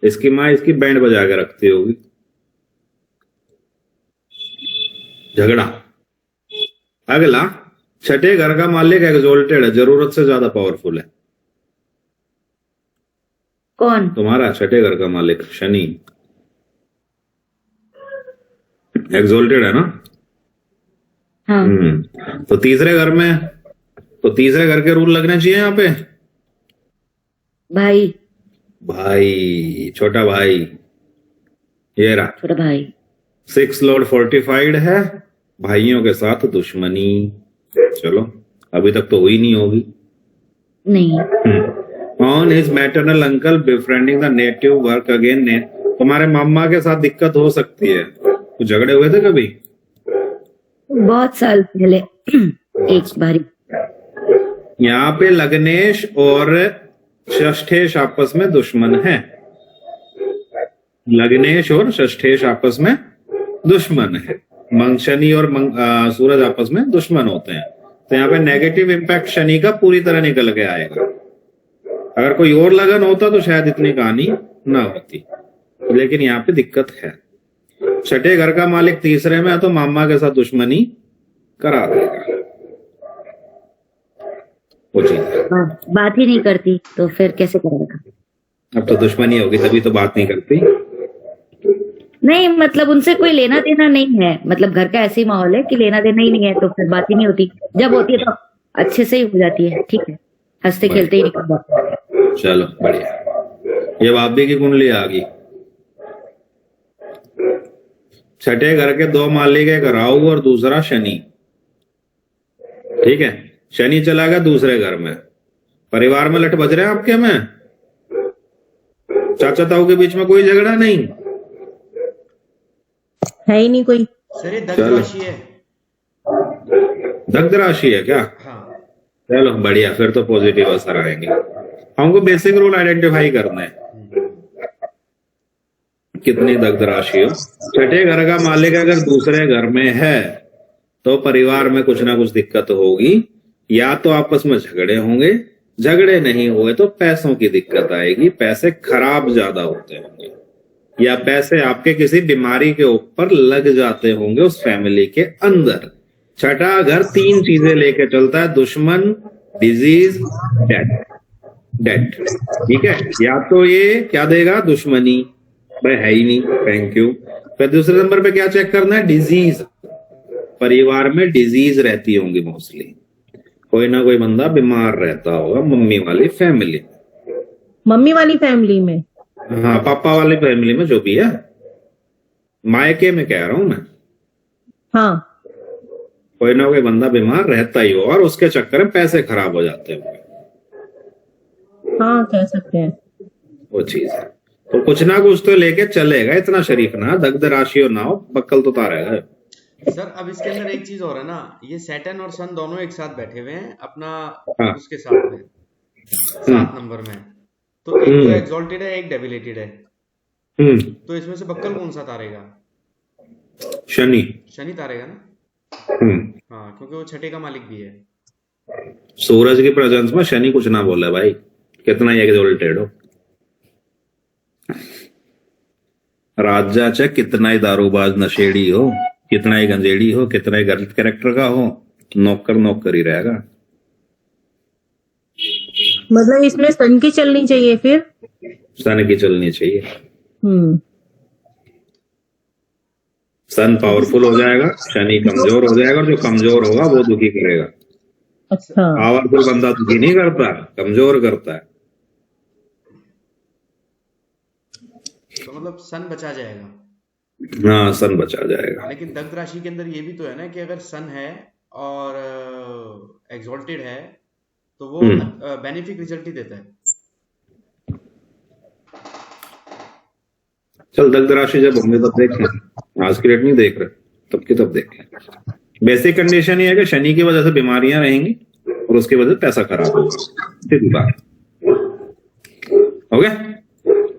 इसकी माँ इसकी बैंड बजा के रखती होगी। झगड़ा। अगला, छठे घर का मालिक एक्सोल्टेड है, जरूरत से ज्यादा पावरफुल है। कौन? तुम्हारा छठे घर का मालिक शनि एक्सोल्टेड है ना। हाँ तो तीसरे घर में, तो तीसरे घर के रूल लगने चाहिए यहाँ पे। भाई भाई, छोटा भाई, ये रहा छोटा भाई। 6 लॉर्ड फोर्टिफाइड है, भाइयों के साथ दुश्मनी। चलो अभी तक तो हुई नहीं होगी। नहीं। On his maternal uncle befriending the native work again. तुम्हारे मामा के साथ दिक्कत हो सकती है, कुछ झगड़े हुए थे कभी? बहुत साल पहले एक बारी। यहाँ पे लग्नेश और षष्ठेश आपस में दुश्मन है, लग्नेश और षष्ठेश आपस में दुश्मन है। शनि और सूरज आपस में दुश्मन होते हैं, तो यहाँ पे नेगेटिव इंपैक्ट शनि का पूरी तरह निकल के आएगा। अगर कोई और लगन होता तो शायद इतनी कहानी ना होती, लेकिन यहाँ पे दिक्कत है। छठे घर का मालिक तीसरे में है, तो मामा के साथ दुश्मनी करा देगा। वो चीज बात ही नहीं करती तो फिर कैसे करेगा? अब तो दुश्मनी होगी तभी तो बात नहीं करती। नहीं मतलब उनसे कोई लेना देना नहीं है, मतलब घर का ऐसे ही माहौल है कि लेना देना ही नहीं है, तो फिर बात ही नहीं होती। जब होती है तो अच्छे से ही हो जाती है, ठीक है, हंसते खेलते ही निकल जाता है। चलो बढ़िया। ये भाभी की कुंडली आ गई। छठे घर के 2 मालिक, एक राहु और दूसरा शनि। ठीक है, शनि चला गया दूसरे घर में। परिवार में लट बज रहे हैं आपके में, चाचा ताऊ के बीच में कोई झगड़ा नहीं है ही नहीं कोई। सर ये दग्ध चलो। राशि है। दग्ध राशि है क्या? हाँ चलो बढ़िया, फिर तो पॉजिटिव असर आएंगे। हमको बेसिक रूल आइडेंटिफाई करना है कितनी दग्ध राशि हो। छठे घर का मालिक अगर दूसरे घर में है तो परिवार में कुछ ना कुछ दिक्कत होगी, या तो आपस में झगड़े होंगे, झगड़े नहीं हुए तो पैसों की दिक्कत आएगी, पैसे खराब ज्यादा होते होंगे, या पैसे आपके किसी बीमारी के ऊपर लग जाते होंगे उस फैमिली के अंदर। छठा घर 3 चीजें लेके चलता है, दुश्मन, डिजीज, डेट। ठीक है, या तो ये क्या देगा, दुश्मनी, भाई है ही नहीं, थैंक यू। फिर दूसरे नंबर पे क्या चेक करना है, डिजीज। परिवार में डिजीज रहती होंगी मोस्टली, कोई ना कोई बंदा बीमार रहता होगा मम्मी वाली फैमिली में। मम्मी वाली फैमिली में, हाँ पापा वाली फैमिली में जो भी है, मायके में कह रहा हूं मैं, हाँ कोई ना कोई बंदा बीमार रहता ही हो और उसके चक्कर में पैसे खराब हो जाते होंगे, हाँ कह सकते हैं। वो चीज है। तो कुछ ना कुछ तो लेके चलेगा, इतना शरीफ ना, दग्ध राशि हो ना हो, बक्कल तो तारेगा। सर अब इसके अंदर एक चीज और है ना, ये सैटर्न और सन दोनों एक साथ बैठे हुए हैं अपना हाँ। उसके साथ में 7 नंबर में, तो एक तो एक्सॉल्टेड है, एक डेबिलिटेड है, तो इसमें से बक्कल कौन सा तारेगा? शनि। शनि तारेगा ना। हाँ क्योंकि वो छठे का मालिक भी है। सूरज की प्रेजेंस में शनि कुछ ना बोले भाई, कितना ही एक्सॉल्टेड हो, राजा चाहे कितना ही दारूबाज नशेड़ी हो, कितना ही गंजेड़ी हो, कितना ही गलत कैरेक्टर का हो, नौकर ही रहेगा। मतलब इसमें सन की चलनी चाहिए फिर। सन की चलनी चाहिए। हम्म, सन पावरफुल हो जाएगा, शनि कमजोर हो जाएगा, और जो कमजोर होगा वो दुखी करेगा। अच्छा पावरफुल बंदा दुखी नहीं करता, कमजोर करता है। तो मतलब सन बचा जाएगा। हाँ सन बचा जाएगा। लेकिन दग्ध राशि के अंदर ये भी तो है ना कि अगर सन है और एक्सॉल्टेड है तो वो बेनिफिक रिजल्ट ही देता है। चल दग्ध राशि जब होंगे तब देखें, आज की डेट नहीं देख रहे, तब की तब देखें। बेसिक कंडीशन ये है कि शनि की वजह से बीमारियां रहेंगी और उसकी वजह से पैसा खराब होगा, सीधी बात। हो गया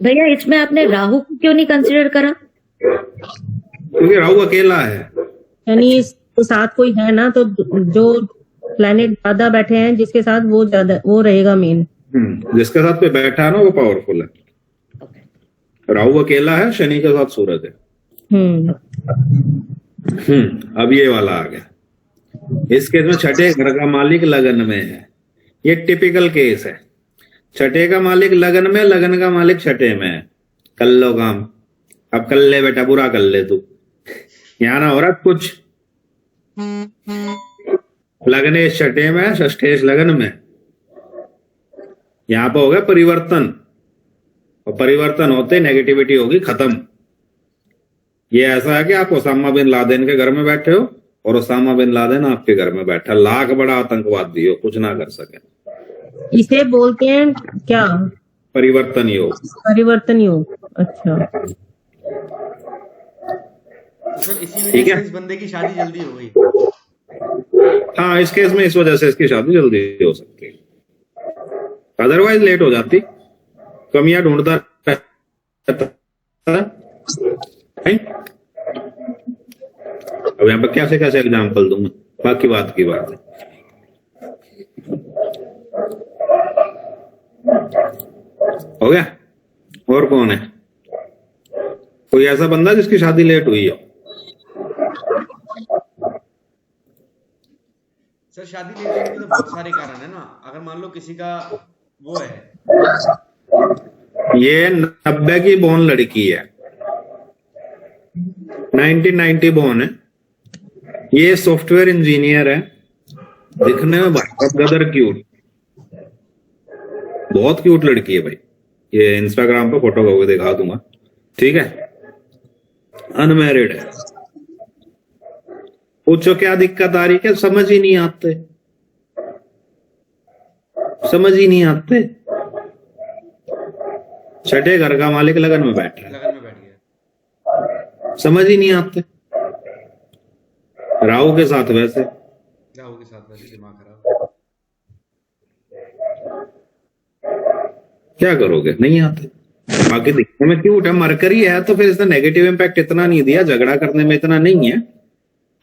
भैया इसमें आपने राहु को क्यों नहीं कंसिडर करा? क्योंकि राहु अकेला है। यानी इसके साथ कोई है ना, तो जो प्लेनेट ज्यादा बैठे हैं जिसके साथ वो रहेगा मेन। जिसके साथ पे बैठा है ना वो पावरफुल है। राहु अकेला है, शनि के साथ सूरज है। अब ये वाला आ गया। इस केस में छठे घर का मालिक लगन में है, ये टिपिकल केस है। छठे का मालिक लगन में, लगन का मालिक छठे में है। कर लो काम, अब कर ले बेटा, बुरा कर ले तू, यहाँ ना हो रहा कुछ। लगनेश छठे में, षष्ठेश लगन में, यहां पर हो गया परिवर्तन, और परिवर्तन होते नेगेटिविटी होगी खत्म। ये ऐसा है कि आप ओसामा बिन लादेन के घर में बैठे हो और ओसामा बिन लादेन आपके घर में बैठा, लाख बड़ा आतंकवादी हो, कुछ ना कर सके। इसे बोलते हैं क्या? परिवर्तन योग। परिवर्तन योग। अच्छा सर इसी ठीक वजह है। से इस बंदे की शादी जल्दी हो गई। हाँ इस केस में इस वजह से इसकी शादी जल्दी हो सकती है, अदरवाइज लेट हो जाती। कमियां ढूंढता रहता है। अब यहाँ पर कैसे कैसे एग्जाम्पल दूंगा, बाकी बात की बात है। हो गया। और कौन है? कोई ऐसा बंदा जिसकी शादी लेट हुई हो? सर शादी लेट होने के तो बहुत सारे कारण है ना। अगर मान लो किसी का वो है, ये 90 की बोर्न लड़की है, 1990 बोर्न है, ये सॉफ्टवेयर इंजीनियर है, दिखने में बहुत गदर क्यूट, बहुत क्यूट लड़की है भाई। ये इंस्टाग्राम पे फोटो को दिखा दूंगा, ठीक है। अनमैरिड है। पूछो क्या दिक्कत आ रही है, समझ ही नहीं आते, समझ ही नहीं आते। छठे घर का मालिक लगन में बैठ रहा है, लगन में बैठ गया। समझ ही नहीं आते। राहु के साथ वैसे, राहु के साथ वैसे दिमाग खराब। क्या करोगे, नहीं आते। बाकी दिखने में क्यूट है, मरकरी है, तो फिर इसने नेगेटिव इम्पैक्ट इतना नहीं दिया, झगड़ा करने में इतना नहीं है।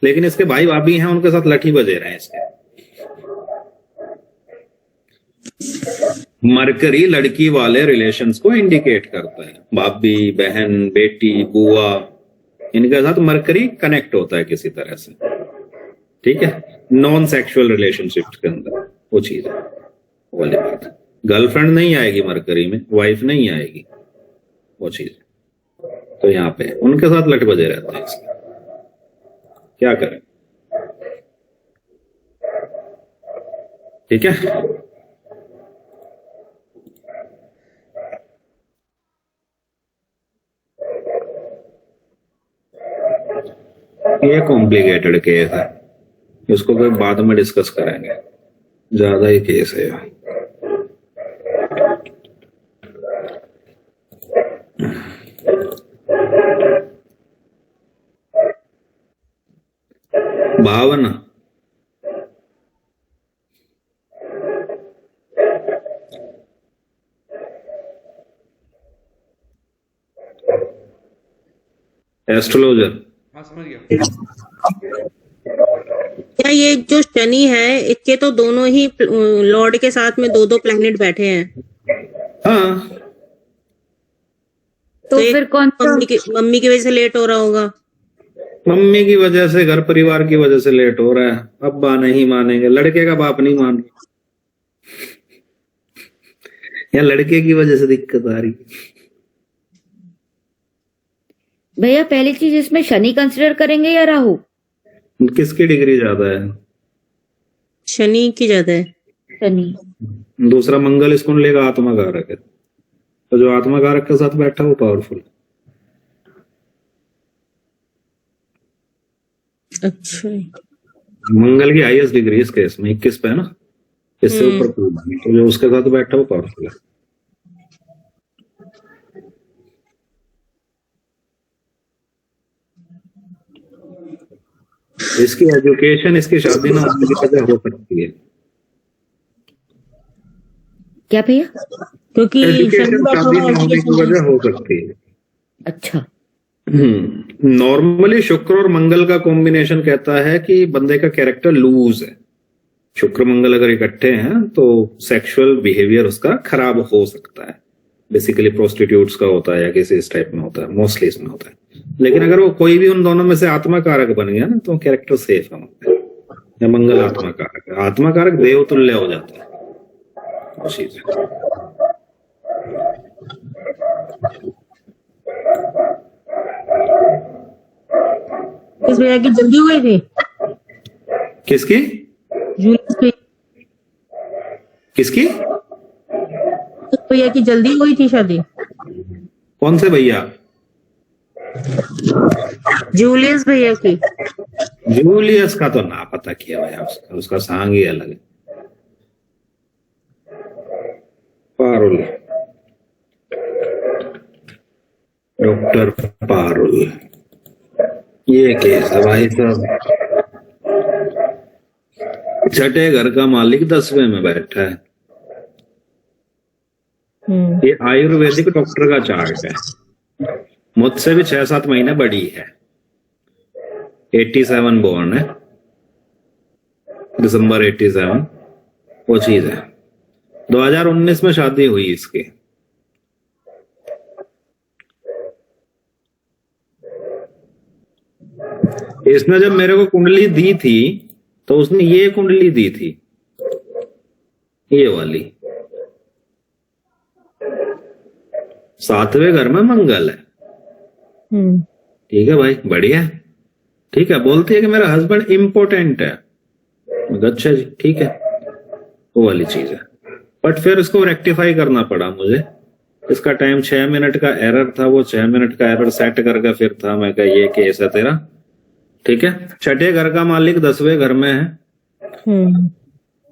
लेकिन इसके भाई भाभी हैं, उनके साथ लठी बजे रहे हैं इसके। मरकरी लड़की वाले रिलेशंस को इंडिकेट करता है, भाभी, बहन, बेटी, बुआ, इनके साथ मरकरी कनेक्ट होता है किसी तरह से, ठीक है। नॉन सेक्सुअल रिलेशनशिप के अंदर वो चीज है, वो वाली बात। गर्लफ्रेंड नहीं आएगी मरकरी में, वाइफ नहीं आएगी, वो चीज। तो यहाँ पे उनके साथ लट बजे रहते हैं इसके, क्या करें, ठीक है। ये कॉम्प्लिकेटेड केस है, इसको फिर बाद में डिस्कस करेंगे, ज्यादा ही केस है। भावना, एस्ट्रोलॉजर। हाँ समझ गया। क्या ये जो शनि है, इसके तो दोनों ही लॉर्ड के साथ में दो दो प्लैनेट बैठे हैं। हाँ, तो एक फिर कौन सा मम्मी की वजह से लेट हो रहा होगा। मम्मी की वजह से, घर परिवार की वजह से लेट हो रहा है। अब्बा नहीं मानेंगे, लड़के का बाप नहीं मान रहा, या लड़के की वजह से दिक्कत आ रही। भैया पहली चीज इसमें शनि कंसिडर करेंगे या राहु? किसकी डिग्री ज्यादा है? शनि की ज्यादा है। शनि। दूसरा मंगल इसको लेगा आत्माकारक है, तो जो आत्माकारक के साथ बैठा वो पावरफुल। अच्छा, मंगल की हाईएस्ट डिग्री इस केस में 21 पे है ना, इससे ऊपर कोई नहीं, तो जो उसके साथ बैठा वो पावरफुल है। इसकी एजुकेशन, इसकी शादी ना होने की वजह हो सकती है। क्या भैया? क्योंकि एजुकेशन शादी ना होने की वजह हो सकती है। अच्छा। नॉर्मली शुक्र और मंगल का कॉम्बिनेशन कहता है कि बंदे का कैरेक्टर लूज है। शुक्र मंगल अगर इकट्ठे हैं तो सेक्सुअल बिहेवियर उसका खराब हो सकता है। बेसिकली प्रोस्टिट्यूट्स का होता है या किसी इस टाइप में होता है, मोस्टली इसमें होता है। लेकिन अगर वो कोई भी उन दोनों में से आत्मा कारक बन गया ना, तो कैरेक्टर सेफ है। या मंगल आत्मा कारक है, आत्मा कारक देवतुल्य हो जाता है, वो चीज है। इस भैया की जल्दी हो गई थी। किसकी? जूलियस की। किसकी? भैया की जल्दी हुई थी शादी। कौन से भैया? जूलियस भैया की। जूलियस का तो ना पता किया भैया, उसका सांग ही अलग है। पारुल, डॉक्टर पारुल, ये केस है भाई साहब। छठे घर का मालिक 10वें में बैठा है। ये आयुर्वेदिक डॉक्टर का चार्ट है, मुझसे भी 6-7 महीने बड़ी है। 87 बोर्न है, दिसंबर 87 वो चीज है। 2019 में शादी हुई इसकी। इसने जब मेरे को कुंडली दी थी तो उसने ये कुंडली दी थी, ये वाली। 7वें घर में मंगल है, ठीक है भाई, बढ़िया है। ठीक है, बोलती है कि मेरा हस्बैंड इम्पोर्टेंट है। मैं कहा, अच्छा जी ठीक है, वो वाली चीज है। बट फिर इसको रेक्टिफाई करना पड़ा मुझे। इसका टाइम 6 मिनट का एरर था, वो 6 मिनट का एरर सेट करके फिर था। मैं कहा ये केस है तेरा। ठीक है, छठे घर का मालिक 10वें घर में है।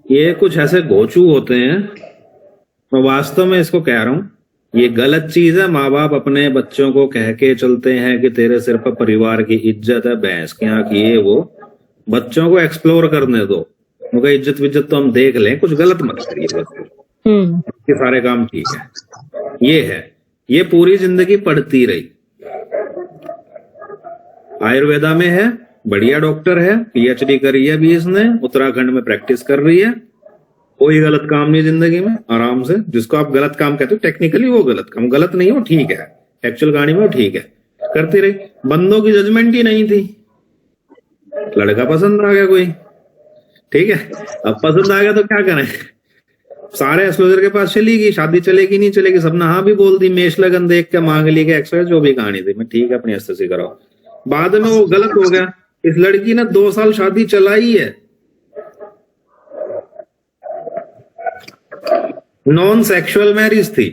ये कुछ ऐसे गोचू होते हैं, मैं वास्तव में इसको कह रहा हूं, ये गलत चीज है। माँ बाप अपने बच्चों को कह के चलते हैं कि तेरे सिर पर परिवार की इज्जत है, भैंस की आंख, ये वो। बच्चों को एक्सप्लोर करने दो, उनका इज्जत विज्जत तो हम देख लें, कुछ गलत मत करिए बस, ये सारे काम ठीक है। ये है, ये पूरी जिंदगी पढ़ती रही, आयुर्वेदा में है, बढ़िया डॉक्टर है, पीएचडी करी है भी इसने, उत्तराखंड में प्रैक्टिस कर रही है। कोई गलत काम नहीं जिंदगी में, आराम से। जिसको आप गलत काम कहते हो टेक्निकली वो गलत काम, गलत नहीं है वो, ठीक है, एक्चुअल कहानी में वो ठीक है, करती रही। बंदों की जजमेंट ही नहीं थी, लड़का पसंद आ गया कोई, ठीक है। अब पसंद आ गया तो क्या करें, सारे एस्ट्रोलॉजर के पास चली गई, शादी चलेगी नहीं चलेगी, सबने हाँ भी बोल दी, मेष लगन देख के, मांग ली के एक्सरसाइज, जो भी कहानी थी। मैं ठीक है अपनी एस्ट्रोलॉजी कराओ। बाद में वो गलत हो गया। इस लड़की ने 2 साल शादी चलाई है, नॉन सेक्सुअल मैरिज थी।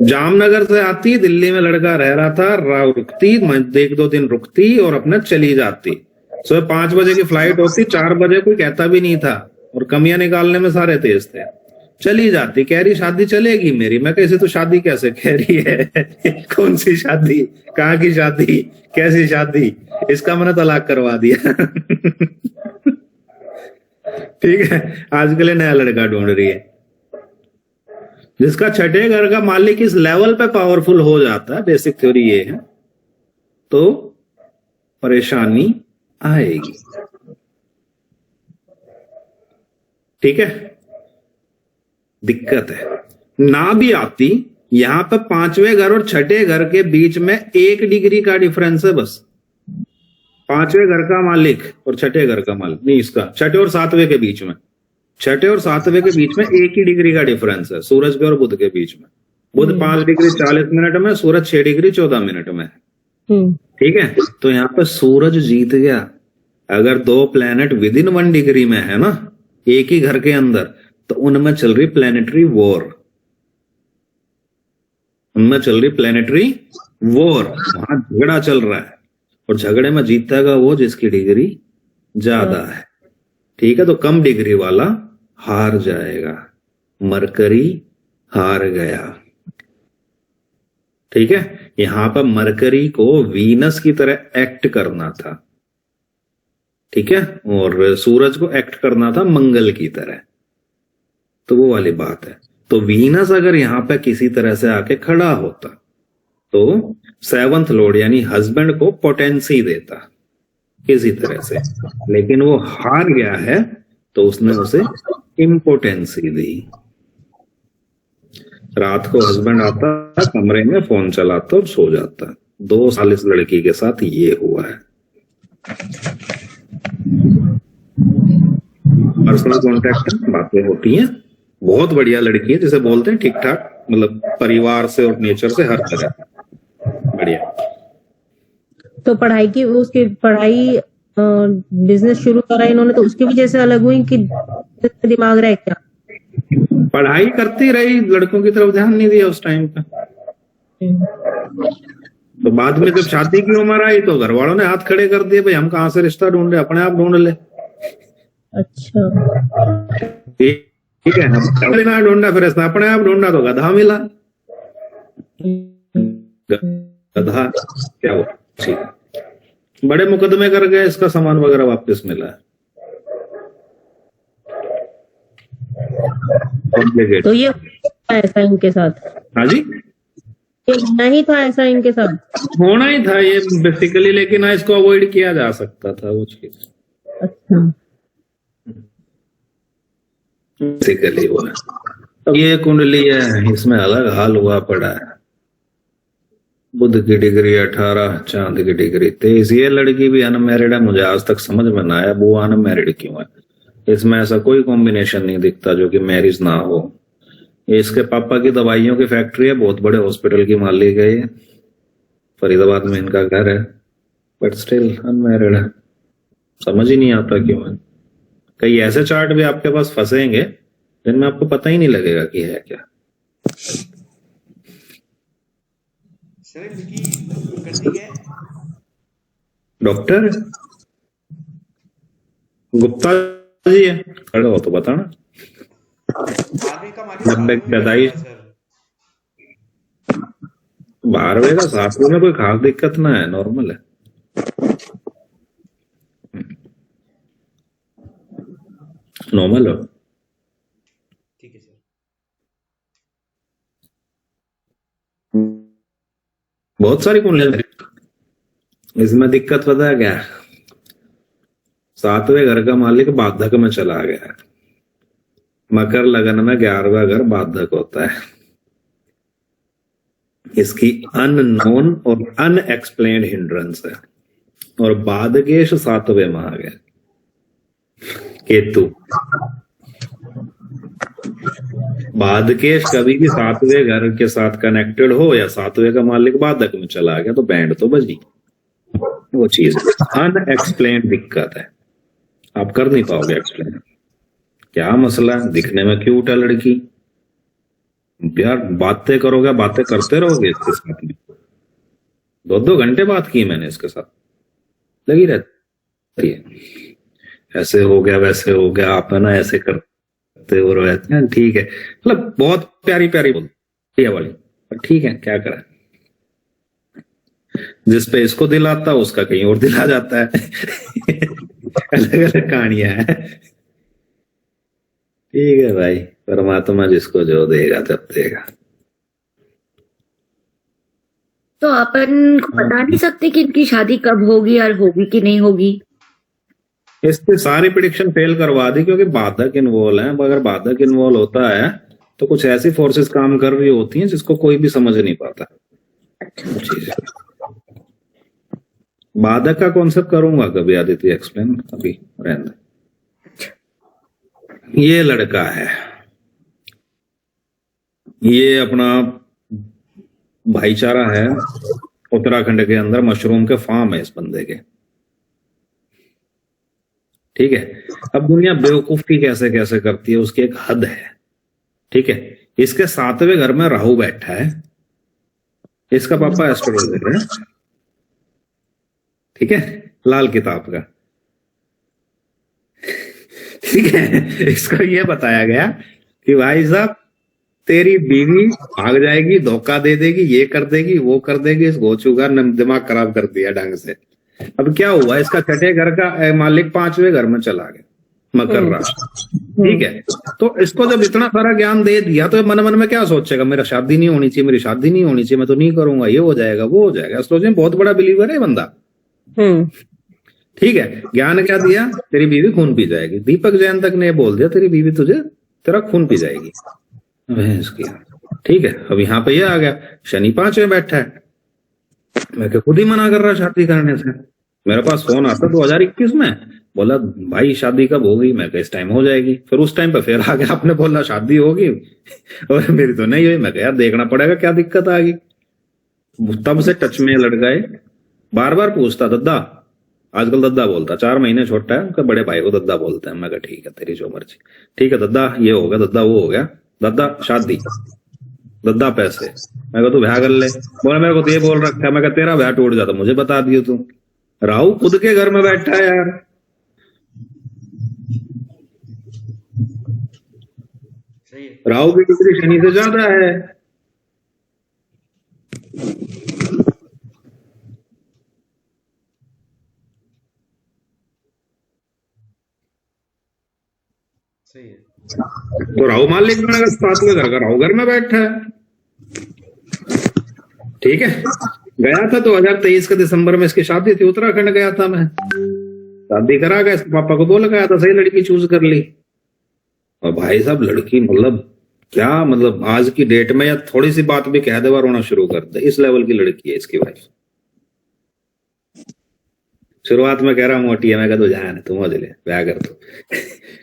जामनगर से आती, दिल्ली में लड़का रह रहा था, रुकती, 1-2 दिन रुकती और अपने चली जाती। सुबह 5 बजे की फ्लाइट होती, 4 बजे कोई कहता भी नहीं था, और कमियां निकालने में सारे तेज थे। चली जाती, कह रही शादी चलेगी मेरी। मैं कैसे, तो शादी कैसे कह रही है कौन सी शादी, कहाँ की शादी, कैसी शादी, इसका मैंने तलाक करवा दिया ठीक है, आज के लिए नया लड़का ढूंढ रही है। जिसका छठे घर का मालिक इस लेवल पे पावरफुल हो जाता है, बेसिक थ्योरी ये है, तो परेशानी आएगी। ठीक है, दिक्कत है। ना भी आती, यहां पे 5वें घर और छठे घर के बीच में 1 डिग्री का डिफरेंस है बस। 5वें घर का मालिक और छठे घर का मालिक नहीं, इसका छठे और 7वें के बीच में, छठे और 7वें के बीच में 1 ही डिग्री का डिफरेंस है, सूरज के और बुध के बीच में। बुध 5 डिग्री 40 मिनट में, सूरज 6 डिग्री 14 मिनट में। ठीक है, तो यहाँ पे सूरज जीत गया। अगर 2 प्लैनेट विद इन 1 डिग्री में है ना, एक ही घर के अंदर, तो उनमें चल रही प्लैनेटरी वॉर, उनमें चल रही प्लैनेटरी वॉर, वहां झगड़ा चल रहा है, और झगड़े में जीतेगा वो जिसकी डिग्री ज्यादा है। ठीक है, तो कम डिग्री वाला हार जाएगा। मरकरी हार गया। ठीक है, यहां पर मरकरी को वीनस की तरह एक्ट करना था, ठीक है, और सूरज को एक्ट करना था मंगल की तरह। तो वो वाली बात है। तो वीनस अगर यहां पे किसी तरह से आके खड़ा होता तो 7th लॉर्ड यानी हस्बैंड को पोटेंसी देता किसी तरह से, लेकिन वो हार गया है, तो उसने उसे इम्पोर्टेंसी दी। रात को हस्बैंड आता, कमरे में फोन चलाता और सो जाता। 2 साल इस लड़की के साथ ये हुआ है। पर्सनल कॉन्टेक्ट बातें होती हैं, बहुत बढ़िया लड़की है, जिसे बोलते हैं ठीक ठाक, मतलब परिवार से और नेचर से हर तरह बढ़िया। तो पढ़ाई की, उसकी पढ़ाई, बिजनेस शुरू करा इन्होंने, तो उसकी वजह से अलग हुई कि दिमाग रहे क्या? पढ़ाई करती रही, लड़कों की तरफ ध्यान नहीं दिया उस टाइम पे। तो बाद में जब शादी की उम्र आई तो घर वालों ने हाथ खड़े कर दिए, भाई हम कहाँ से रिश्ता ढूंढे, अपने आप ढूंढ ले। अच्छा, ठीक है, अपने आप ढूंढा, फिर अपने आप ढूंढा तो गधा मिला। गधा क्या हुआ, ठीक है, बड़े मुकदमे कर गए, इसका सामान वगैरह वापस मिला है। तो ये ऐसा इनके साथ? हाँ जी, ये नहीं था ऐसा इनके साथ? होना ही था ये बेसिकली, लेकिन इसको अवॉइड किया जा सकता था वो चीज। अच्छा, बेसिकली वो है। ये कुंडली है, इसमें अलग हाल हुआ पड़ा है। बुध की डिग्री 18, चांद की डिग्री 23। ये लड़की भी अनमैरिड है, मुझे आज तक समझ में ना आया वो अनमैरिड क्यों है। इसमें ऐसा कोई कॉम्बिनेशन नहीं दिखता जो कि मैरिज ना हो। इसके पापा की दवाइयों की फैक्ट्री है, बहुत बड़े हॉस्पिटल की मालिक है ये, फरीदाबाद में इनका घर है, बट स्टिल अनमैरिड है। समझ ही नहीं आता क्यों है। कई ऐसे चार्ट भी आपके पास फंसेंगे जिनमें आपको पता ही नहीं लगेगा कि है क्या। सर इनकी करनी है डॉक्टर गुप्ता जी है, खड़े हो तो बताना। आगे का नब्बे मालिक गदाई सर 12वें का 7वें में कोई खास दिक्कत ना है, नॉर्मल है। नॉर्मल हो। ठीक है सर। बहुत सारी कुंडली, इसमें दिक्कत पता है क्या? 7वें घर का मालिक बाधक में चला गया। मकर लगन में 11वां घर बाधक होता है। इसकी अननोन और अनएक्सप्लेन्ड हिंड्रेंस है। और बाधकेश 7वें में आ गया केतु। बाधकेश कभी भी 7वें घर के साथ कनेक्टेड हो या 7वें का मालिक बाधक में चला गया तो बैंड तो बजी। वो चीज अनएक्सप्लेन्ड दिक्कत है, आप कर नहीं पाओगे एक्सप्लेन। क्या मसला है? दिखने में क्यूट है लड़की, यार बातें करोगे, बातें करते रहोगे इसके साथ में। 2-2 घंटे बात की मैंने इसके साथ, लगी रहती है। ऐसे हो गया, वैसे हो गया, आप है ना ऐसे करते हो रहते हैं, ठीक है। मतलब बहुत प्यारी प्यारी बोलती है वाली, पर ठीक है क्या करें। जिस पे इसको दिल आता उसका कहीं और दिल आ जाता है। अलग अलग कहानियां हैं। ठीक है भाई, परमात्मा जिसको जो देगा तब देगा। तो अपन को बता नहीं सकते कि इनकी शादी कब होगी और होगी कि नहीं होगी। इससे सारी प्रिडिक्शन फेल करवा दी, क्योंकि बाधक इन्वॉल्व है। अगर बाधक इन्वॉल्व होता है तो कुछ ऐसी फोर्सेस काम कर रही होती हैं जिसको कोई भी समझ नहीं पाता। चीज बाधक का कॉन्सेप्ट करूंगा कभी आदित्य एक्सप्लेन, अभी रहने। ये लड़का है, ये अपना भाईचारा है उत्तराखंड के अंदर, मशरूम के फार्म है इस बंदे के, ठीक है। अब दुनिया बेवकूफी कैसे कैसे करती है उसकी एक हद है, ठीक है। इसके 7वें घर में राहु बैठा है, इसका पापा एस्ट्रोलॉजर है, ठीक है, लाल किताब का, ठीक है। इसको ये बताया गया कि भाई साहब तेरी बीवी भाग जाएगी, धोखा दे देगी, ये कर देगी, वो कर देगी। इस गोचू का दिमाग खराब कर दिया ढंग से। अब क्या हुआ, इसका 6ठे घर का मालिक 5वें घर में चला गया, मकर राशि, ठीक है। तो इसको जब इतना सारा ज्ञान दे दिया तो मन मन में क्या सोचेगा, मेरा शादी नहीं होनी चाहिए, मेरी शादी नहीं होनी चाहिए, मैं तो नहीं करूंगा, ये हो जाएगा, वो हो जाएगा। एस्ट्रोलॉजी में बहुत बड़ा बिलीवर है बंदा, ठीक है। ज्ञान क्या दिया, तेरी बीवी खून पी जाएगी। दीपक जैन तक ने बोल दिया तेरी बीवी तुझे तेरा खून पी जाएगी, ठीक है। अब यहाँ पे ये आ गया, शनि 5वें बैठा है, मैं क्या खुद ही मना कर रहा शादी करने से। मेरे पास फोन आता 2021 में, बोला भाई शादी कब होगी, मैं इस टाइम हो जाएगी। फिर उस टाइम पे फिर आ गया, आपने बोला शादी होगी और मेरी तो नहीं हुई। मैं यार देखना पड़ेगा क्या दिक्कत आ गई। तब से टच में लड़का है, बार बार पूछता, दद्दा, आजकल दद्दा बोलता, 4 महीने छोटा है, उनके बड़े भाई को दद्दा बोलते हैं। मैं कहा ठीक है तेरी जो मर्जी, ठीक है दद्दा ये हो गया, दद्दा वो हो गया, दद्दा शादी, दद्दा पैसे। मैं कहा तू ब्याह कर ले। बोला मेरे को तो ये बोल रखा है। मैं कहा तेरा ब्याह टूट जाता मुझे बता दियो तू। राहु खुद के घर में बैठा है यार, सही है। राहु की डिग्री शनि से ज्यादा है। सही है। तो राहु मालिक में 7वें घर का राहु घर में बैठा है, ठीक है। गया था 2023 के दिसंबर में, इसकी शादी थी, उत्तराखंड गया था मैं, शादी करा गया। इसके पापा को बोला गया था, सही लड़की चूज कर ली। और भाई साहब लड़की मतलब क्या, मतलब आज की डेट में या थोड़ी सी बात भी कह दे रोना शुरू कर दे, इस लेवल की लड़की है इसकी वाइफ। शुरुआत में कह रहा मोटी है, मैं कहा तो जान है, तुम मजे ले, ब्याह कर दो।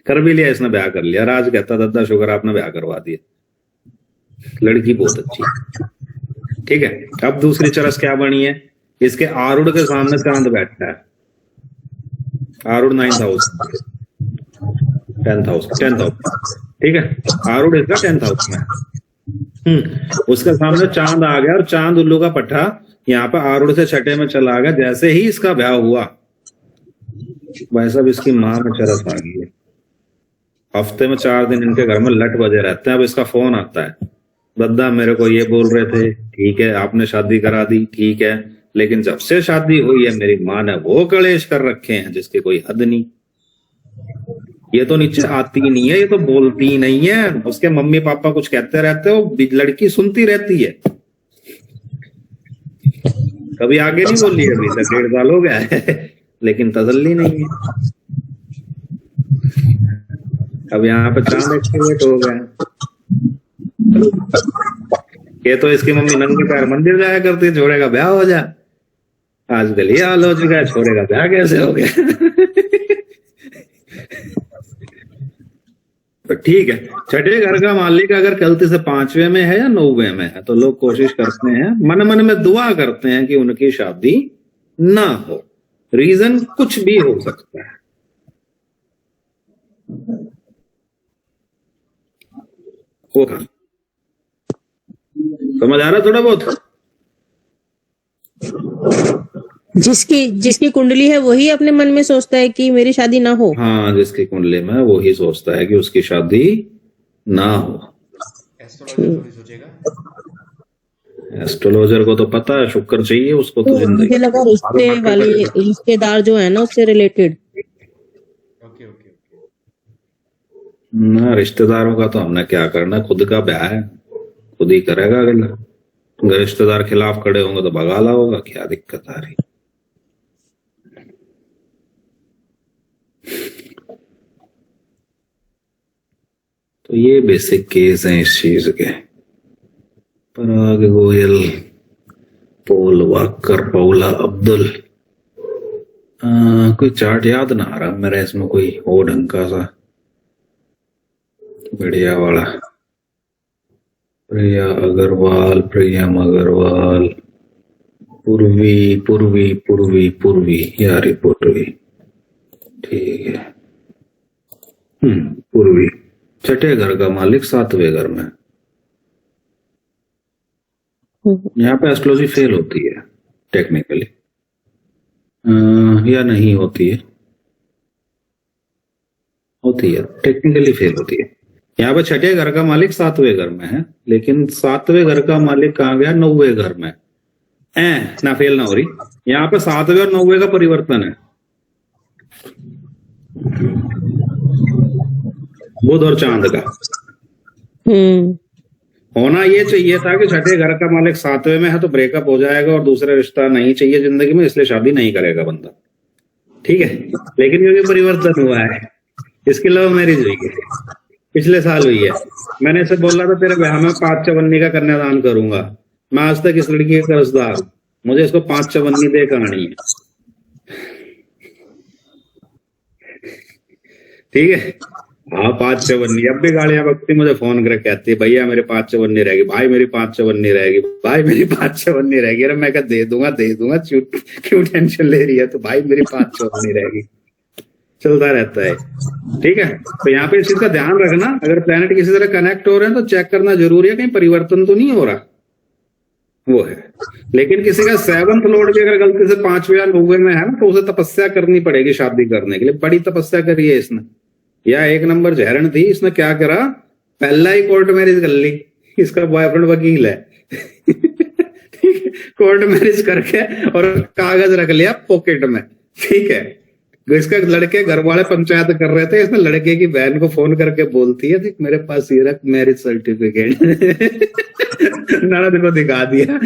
कर भी लिया इसने, ब्याह कर लिया। राज कहता दद्दा शुक्र आपने ब्याह करवा दिया, लड़की बहुत अच्छी, ठीक है। अब दूसरी चरस क्या बनी है, इसके आरूढ़ के सामने चांद बैठता है, आरूढ़ 9th हाउस, 10th हाउस, ठीक है, आरूढ़ इसका 10th हाउस में। उसके सामने चांद आ गया और चांद उल्लू का पट्टा यहाँ पे आरूढ़ से छठे में चला गया। जैसे ही इसका ब्याह हुआ भाई साहब इसकी माँ में चरस आ गई है। हफ्ते में 4 दिन इनके घर में लट बजे रहते हैं। अब इसका फोन आता है, दादा मेरे को ये बोल रहे थे, ठीक है आपने शादी करा दी, ठीक है, लेकिन जब से शादी हुई है मेरी माँ ने वो कलेश कर रखे हैं जिसकी कोई हद नहीं। ये तो नीचे आती ही नहीं है, ये तो बोलती ही नहीं है। उसके मम्मी पापा कुछ कहते रहते हो, लड़की सुनती रहती है। कभी आगे नहीं बोली है, अभी तक 1.5 साल हो गया है लेकिन तसल्ली नहीं है। अब यहाँ पे चांद एक्टिवेट हो गया। ये तो इसकी मम्मी नंगे पैर मंदिर जाया करती, छोरे का ब्याह हो जा। आजकल ये हाल हो चुका है, छोरे का ब्याह कैसे हो गया। तो ठीक है, छठे घर का मालिक अगर गलती से 5वें में है या 9वें में है तो लोग कोशिश करते हैं, मन मन में दुआ करते हैं कि उनकी शादी ना हो। रीजन कुछ भी हो सकता है। होगा, समझ आ रहा थोड़ा बहुत? जिसकी कुंडली है वही अपने मन में सोचता है कि मेरी शादी ना हो। हाँ, जिसकी कुंडली में वही सोचता है कि उसकी शादी ना हो। एस्ट्रोलॉजर को तो पता है, शुक्र चाहिए उसको तो जिंदगी। मुझे लगा रिश्तेदार जो है ना उससे रिलेटेड। ना, रिश्तेदारों का तो हमने क्या करना, खुद का ब्याह है, खुद ही करेगा अगला। अगर रिश्तेदार खिलाफ खड़े होंगे तो भगाला होगा, क्या दिक्कत आ रही। तो ये बेसिक केस हैं इस चीज के। पराग गोयल, पोल वाकर, पौला अब्दुल। कोई चार्ट याद ना आ रहा मेरा इसमें, कोई हो ढंग का सा बढ़िया वाला। प्रिया अग्रवाल, प्रियम अग्रवाल, पूर्वी पूर्वी पूर्वी पूर्वी, यारी पूर्वी, ठीक है। पूर्वी छठे घर का मालिक 7वें घर में। यहाँ पे एस्ट्रोलॉजी फेल होती है टेक्निकली, या नहीं होती है, होती है, टेक्निकली फेल होती है। यहाँ पे छठे घर का मालिक 7वें घर में है, लेकिन 7वें घर का मालिक कहाँ गया, 9वें घर में। ना फेल ना हो रही, यहाँ पे 7वें और 9वें का परिवर्तन है, बुध और चांद का। होना ये चाहिए था कि छठे घर का मालिक 7वें में है तो ब्रेकअप हो जाएगा और दूसरा रिश्ता नहीं चाहिए जिंदगी में, इसलिए शादी नहीं करेगा बंदा, ठीक है। लेकिन क्योंकि परिवर्तन हुआ है, इसकी लव मैरिज हुई है, पिछले साल हुई है। मैंने इसे बोला था तेरे ब्याह में 5 चवन्नी का कन्यादान करूंगा। मैं आज तक इस लड़की का कर्जदार हूं, मुझे इसको 5 चवन्नी दे करनी है, ठीक है। हाँ 5 चवन्नी। अब भी गाड़ियां बकती मुझे फोन करके कहती है भैया मेरे 5 चवन्नी रहेगी, भाई मेरी 5 चवन्नी रहेगी, भाई मेरी 5 चवन्नी रहेगी। अरे मैं दे दूंगा क्यों टेंशन ले रही है, तो भाई मेरी 5 चवन्नी रहेगी। चलता रहता है, ठीक है। तो यहाँ पे इस चीज का ध्यान रखना, अगर प्लैनेट किसी तरह कनेक्ट हो रहे हैं तो चेक करना जरूरी है कहीं परिवर्तन तो नहीं हो रहा, वो है। लेकिन किसी का 7th लॉर्ड भी अगर गलती से 5वें या 9वें में है तो उसे तपस्या करनी पड़ेगी शादी करने के लिए। बड़ी तपस्या करी है इसने, या 1 नंबर जहरन थी। इसने क्या करा, पहला ही कोर्ट मैरिज कर ली। इसका बॉयफ्रेंड वकील है ठीक है, कोर्ट मैरिज करके और कागज रख लिया पॉकेट में, ठीक है। इसका लड़के घर वाले पंचायत कर रहे थे, इसने लड़के की बहन को फोन करके बोलती है देख मेरे पास ये रख मैरिज सर्टिफिकेट ननद को दिखा दिया।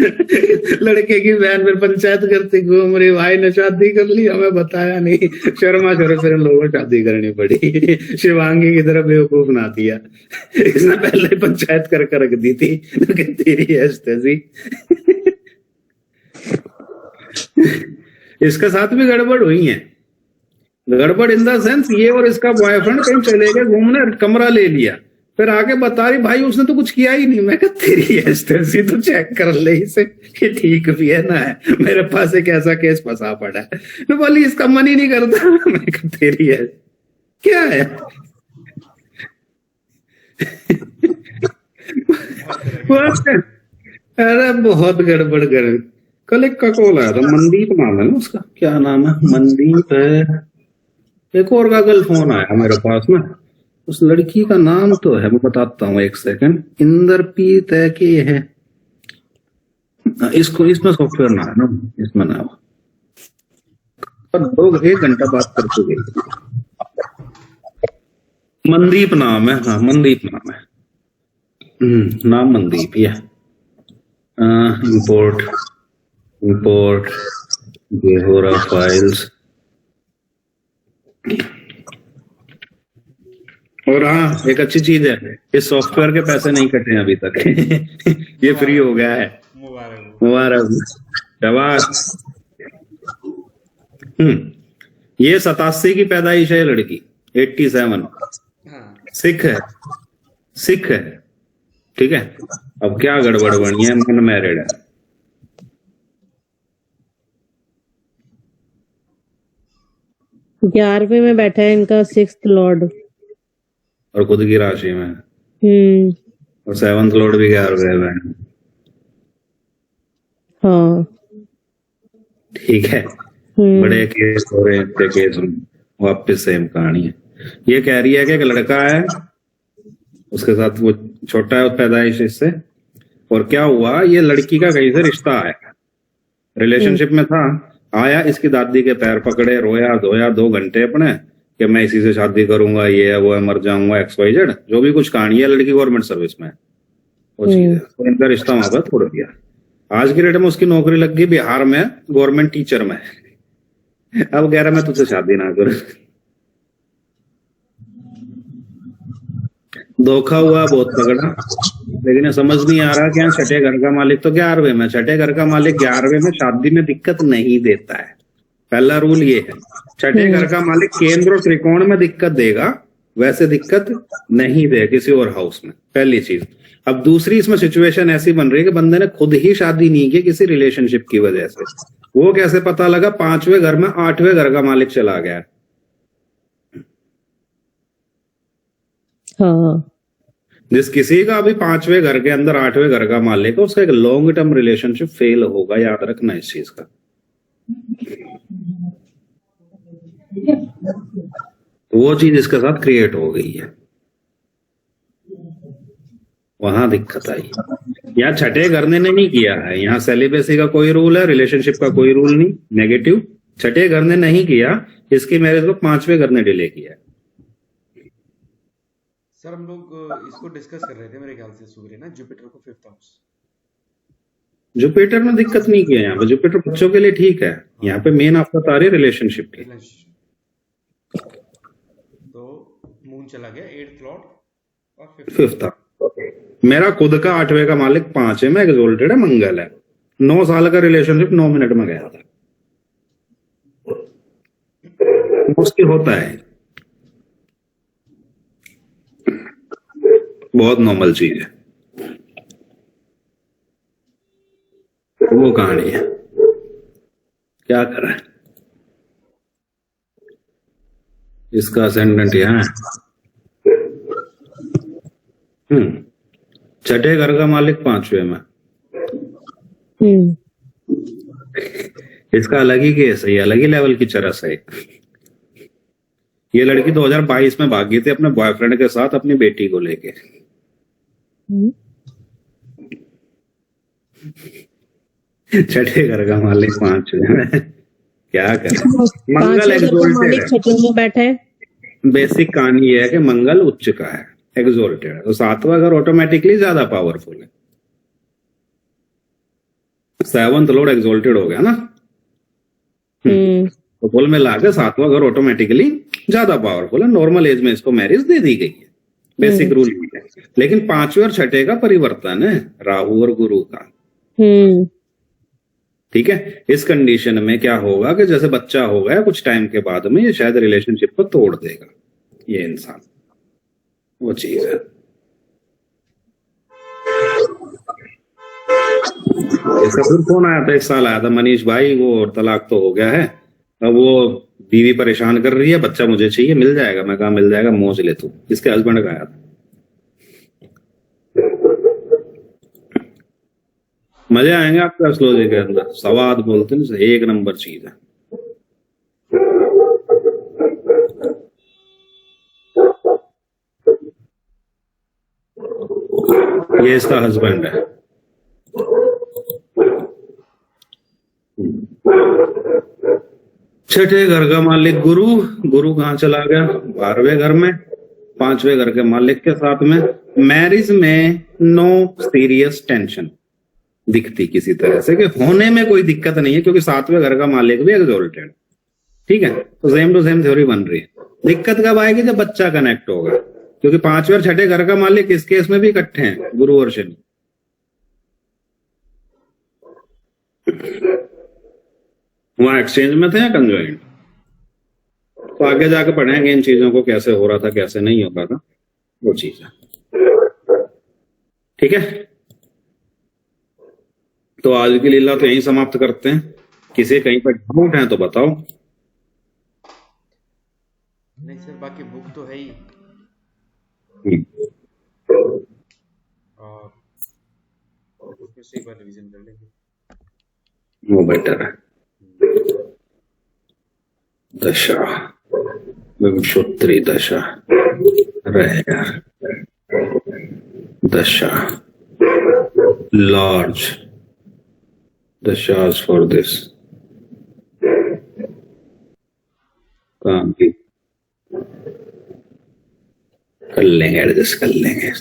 लड़के की बहन फिर पंचायत करती घूम रही, भाई ने शादी कर ली हमें बताया नहीं, शर्मा फिर लोगों को शादी करनी पड़ी। शिवांगी की तरह बेवकूफ ना दिया, इसने पहले ही पंचायत करके रख दी थी। तेरी एस्टेसी इसके साथ भी गड़बड़ हुई है। गड़बड़ इन द सेंस, ये और इसका बॉयफ्रेंड कहीं चले गए घूमने, कमरा ले लिया, फिर आके बता रही भाई उसने तो कुछ किया ही नहीं। मैं कहा तेरी एस्टेंसी तो चेक कर ले इसे, ये ठीक भी है ना है, मेरे पास एक ऐसा केस फंसा पड़ा है। मैं बोली इसका मन ही नहीं करता। मैं कहा तेरी है क्या है। अरे बहुत गड़बड़ कर। कल एक का कॉल आया था, मनदीप नाम है ना उसका, क्या नाम है, मनदीप है। एक और का कल फोन आया मेरे पास में, उस लड़की का नाम तो है, मैं बताता हूँ एक सेकंड, इंद्रप्रीत है कि ये है, इसको इसमें सॉफ्टवेयर ना है ना, इसमें ना हो। और लोग 1 घंटा बात कर चुके। मनदीप नाम है, हाँ मनदीप नाम है। नाम मनदीप ही है। इंपोर्ट गेहोरा फाइल्स। और हाँ एक अच्छी चीज है, इस सॉफ्टवेयर के पैसे नहीं कटे हैं अभी तक। ये फ्री हो गया है, मुबारक शाबाश। ये 87 की पैदाइश है लड़की, 87, सिख है ठीक है। अब क्या गड़बड़ बनी है, मन मैरिड है। ग्यारहवें में बैठा है इनका 6th लॉर्ड, और खुद की राशि में, और 7th लॉर्ड भी 11वें में। हाँ ठीक है, बड़े केस हो रहे हैं, केस वापिस सेम कहानी है। ये कह रही है कि एक लड़का है, उसके साथ वो छोटा है पैदाइश इससे, और क्या हुआ, ये लड़की का कहीं से रिश्ता आया, रिलेशनशिप में था, आया, इसकी दादी के पैर पकड़े, रोया धोया 2 घंटे अपने कि मैं इसी से शादी करूंगा, ये है वो है, मर जाऊंगा, XYZ जो भी कुछ कहानी है। लड़की गवर्नमेंट सर्विस में वो चीज है, तो इनका रिश्ता वहां पर तोड़ दिया। आज की डेट में उसकी नौकरी लग गई बिहार में गवर्नमेंट टीचर में। अब कह रहा मैं तुझसे शादी ना करूं। धोखा हुआ बहुत तगड़ा, लेकिन समझ नहीं आ रहा कि यहाँ छठे घर का मालिक तो 11वें में, छठे घर का मालिक 11वें में शादी में दिक्कत नहीं देता है। पहला रूल ये है, छठे घर का मालिक केंद्र और त्रिकोण में दिक्कत देगा, वैसे दिक्कत नहीं दे किसी और हाउस में, पहली चीज। अब दूसरी, इसमें सिचुएशन ऐसी बन रही है कि बंदे ने खुद ही शादी नहीं की किसी रिलेशनशिप की वजह से। वो कैसे पता लगा, 5वें घर में 8वें घर का मालिक चला गया। हाँ जिस किसी का अभी 5वें घर के अंदर 8वें घर का मालिक है, उसका एक लॉन्ग टर्म रिलेशनशिप फेल होगा, याद रखना इस चीज का। वो चीज इसके साथ क्रिएट हो गई है, वहां दिक्कत आई। यहाँ छठे घर ने नहीं किया है, यहाँ सेलिबेसी का कोई रूल है, रिलेशनशिप का कोई रूल नहीं, नेगेटिव। छठे घर ने नहीं किया, इसकी मैरिज को 5वें घर ने डिले किया। सर हम लोग इसको डिस्कस कर रहे थे मेरे ख्याल से सूर्य ना, जुपिटर को 5th हाउस। जुपिटर में दिक्कत नहीं किया यहाँ पे, जुपिटर बच्चों के लिए ठीक है। यहाँ पे मेन आपका तार है रिलेशनशिप की। तो मून चला गया 8th लॉर्ड और 5th। मेरा खुद का 8वें का मालिक 5 है, मैं एक्सोल्टेड है, मंगल है। 9 साल का रिलेशनशिप 9 मिनट में गया था, मुश्किल होता है, बहुत नॉर्मल चीज है, वो कहानी है, क्या कर रहा है। इसका असेंडेंट यहाँ है, छठे घर का मालिक 5वें में। इसका अलग ही केस है, ये अलग ही लेवल की चरस है। ये लड़की 2022 में भागी थी अपने बॉयफ्रेंड के साथ अपनी बेटी को लेके। छठे घर का मालिक 5वें में, क्या करे। मंगल एक्सोल्टेड है, बैठा है। बेसिक कहानी ये है कि मंगल उच्च का है, एक्सोल्टेड है, तो 7वां घर ऑटोमेटिकली ज्यादा पावरफुल है। 7th लॉर्ड एक्सोल्टेड हो गया ना, तो कुल मिला के 7वां घर ऑटोमेटिकली ज्यादा पावरफुल है। नॉर्मल एज में इसको मैरिज दे दी गई है, बेसिक रूल है। लेकिन 5वें और छठे का परिवर्तन है, राहु और गुरु का। ठीक है, इस कंडीशन में क्या होगा कि जैसे बच्चा हो गया कुछ टाइम के बाद में, ये शायद रिलेशनशिप को तोड़ देगा ये इंसान, वो चीज है। इसका फिर फोन आया था, 1 साल आया था, मनीष भाई वो तलाक तो हो गया है, अब वो बीवी परेशान कर रही है, बच्चा मुझे चाहिए, मिल जाएगा। मैं कहा मिल जाएगा, मौज ले तू। इसके हस्बैंड का आया था। मजे आएंगे आपको एस्ट्रोलॉजी के अंदर, सवाद बोलते हैं, एक नंबर चीज है। ये इसका हस्बैंड है। छठे घर का मालिक गुरु, गुरु कहाँ चला गया? 12वें घर में, 5वें घर के मालिक के साथ में। मैरिज में नो सीरियस टेंशन दिखती किसी तरह से, कि होने में कोई दिक्कत नहीं है, क्योंकि 7वें घर का मालिक भी एक्सॉल्टेड। ठीक है, तो सेम टू सेम थ्योरी बन रही है। दिक्कत कब आएगी? जब बच्चा कनेक्ट होगा, क्योंकि 5वें और 6ठे घर का मालिक इस केस में भी इकट्ठे हैं, गुरु और शनि। वहां एक्सचेंज में थे या कंजॉइंट? तो आगे जाके पढ़ेंगे इन चीजों को, कैसे हो रहा था कैसे नहीं हो रहा था, वो चीज है। ठीक है, तो आज की लीला तो यहीं समाप्त करते हैं। किसी कहीं पर डाउट है तो बताओ। नहीं सर, बाकी बुक तो है ही, और उसमें से एक बार रिवीजन कर लेंगे, वो बेटर है। दशा विंशोत्तरी दशा रहेगा, दशा लार्ज दशाज फॉर दिस काम की कर लेंगे, एडजस्ट कर लेंगे।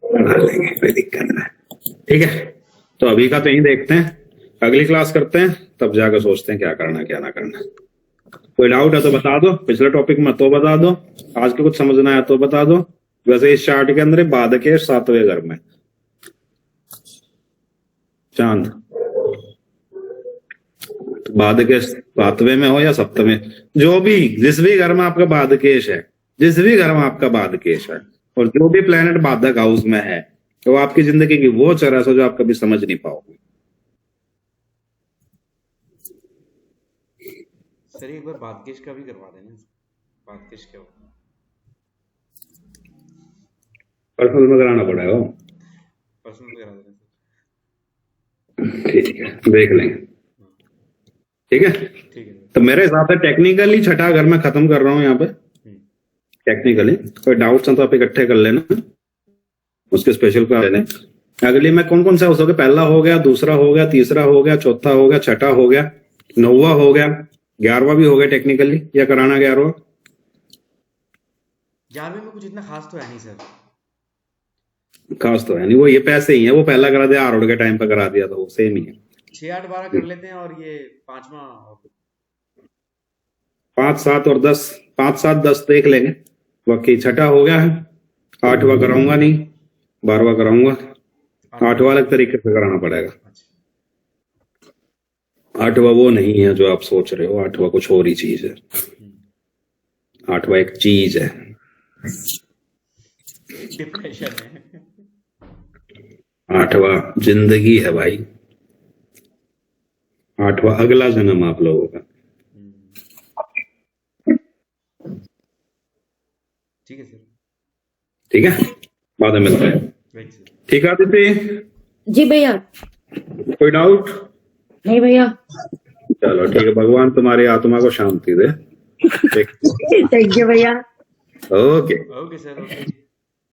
बना लेंगे, कोई दिक्कत नहीं। ठीक है, तो अभी का तो यहीं देखते हैं, अगली क्लास करते हैं, तब जाकर सोचते हैं क्या करना क्या ना करना। कोई डाउट है तो बता दो, पिछले टॉपिक में तो बता दो, आज के कुछ समझना है तो बता दो। वैसे इस चार्ट के अंदर बाधकेश 7वें घर में, चांद बाधकेश 7वें में हो या 7वें, जो भी जिस भी घर में आपका बाधकेश है, जिस भी घर में आपका बाधकेश है, और जो भी प्लेनेट बाधक हाउस में है, तो आपकी जिंदगी की वो चरस हो जो आप कभी समझ नहीं पाओगे। सर एक बार बादकेश का भी करवा देना। बादकेश क्या होता है? पर्सनल में कराना पड़ेगा, पर्सनल में करा देना ठीक है, देख लेंगे। ठीक है, ठीक है। तो मेरे हिसाब से टेक्निकली छठा घर में खत्म कर रहा हूं यहाँ पे। टेक्निकली कोई डाउट्स हैं तो आप इकट्ठे कर लेना, उसके स्पेशल पे लेने। अगली में कौन कौन सा हो गया? पहला हो गया, दूसरा हो गया, तीसरा हो गया, चौथा हो गया, छठा हो गया, 9वां हो गया, 11वां भी हो गया टेक्निकली, या कराना 11वां? 11वें में कुछ इतना खास तो है नहीं सर। खास तो है नहीं, वो ये पैसे ही है, वो पहला करा दिया आरोड के टाइम पे करा दिया, तो वो सेम ही है। 6, 8, 12 कर लेते हैं, और ये 5वां 5, 7 और 10, 5, 7, 10 देख लेंगे। बाकी छठा हो गया है, 8वां कराऊंगा नहीं, 12वां कराऊंगा। 8वां अलग तरीके से कराना पड़ेगा। 8वां वो नहीं है जो आप सोच रहे हो, 8वां कुछ और ही चीज है। 8वां एक चीज है, डिप्रेशन है। 8वां जिंदगी है भाई, 8वां अगला जन्म आप लोगों का। ठीक है सर। ठीक है, बाद में मिलते हैं। ठीक है आदित्य जी भैया। कोई डाउट? नहीं भैया। चलो ठीक है, भगवान तुम्हारी आत्मा को शांति दे। थैंक यू भैया। Okay okay sir, okay.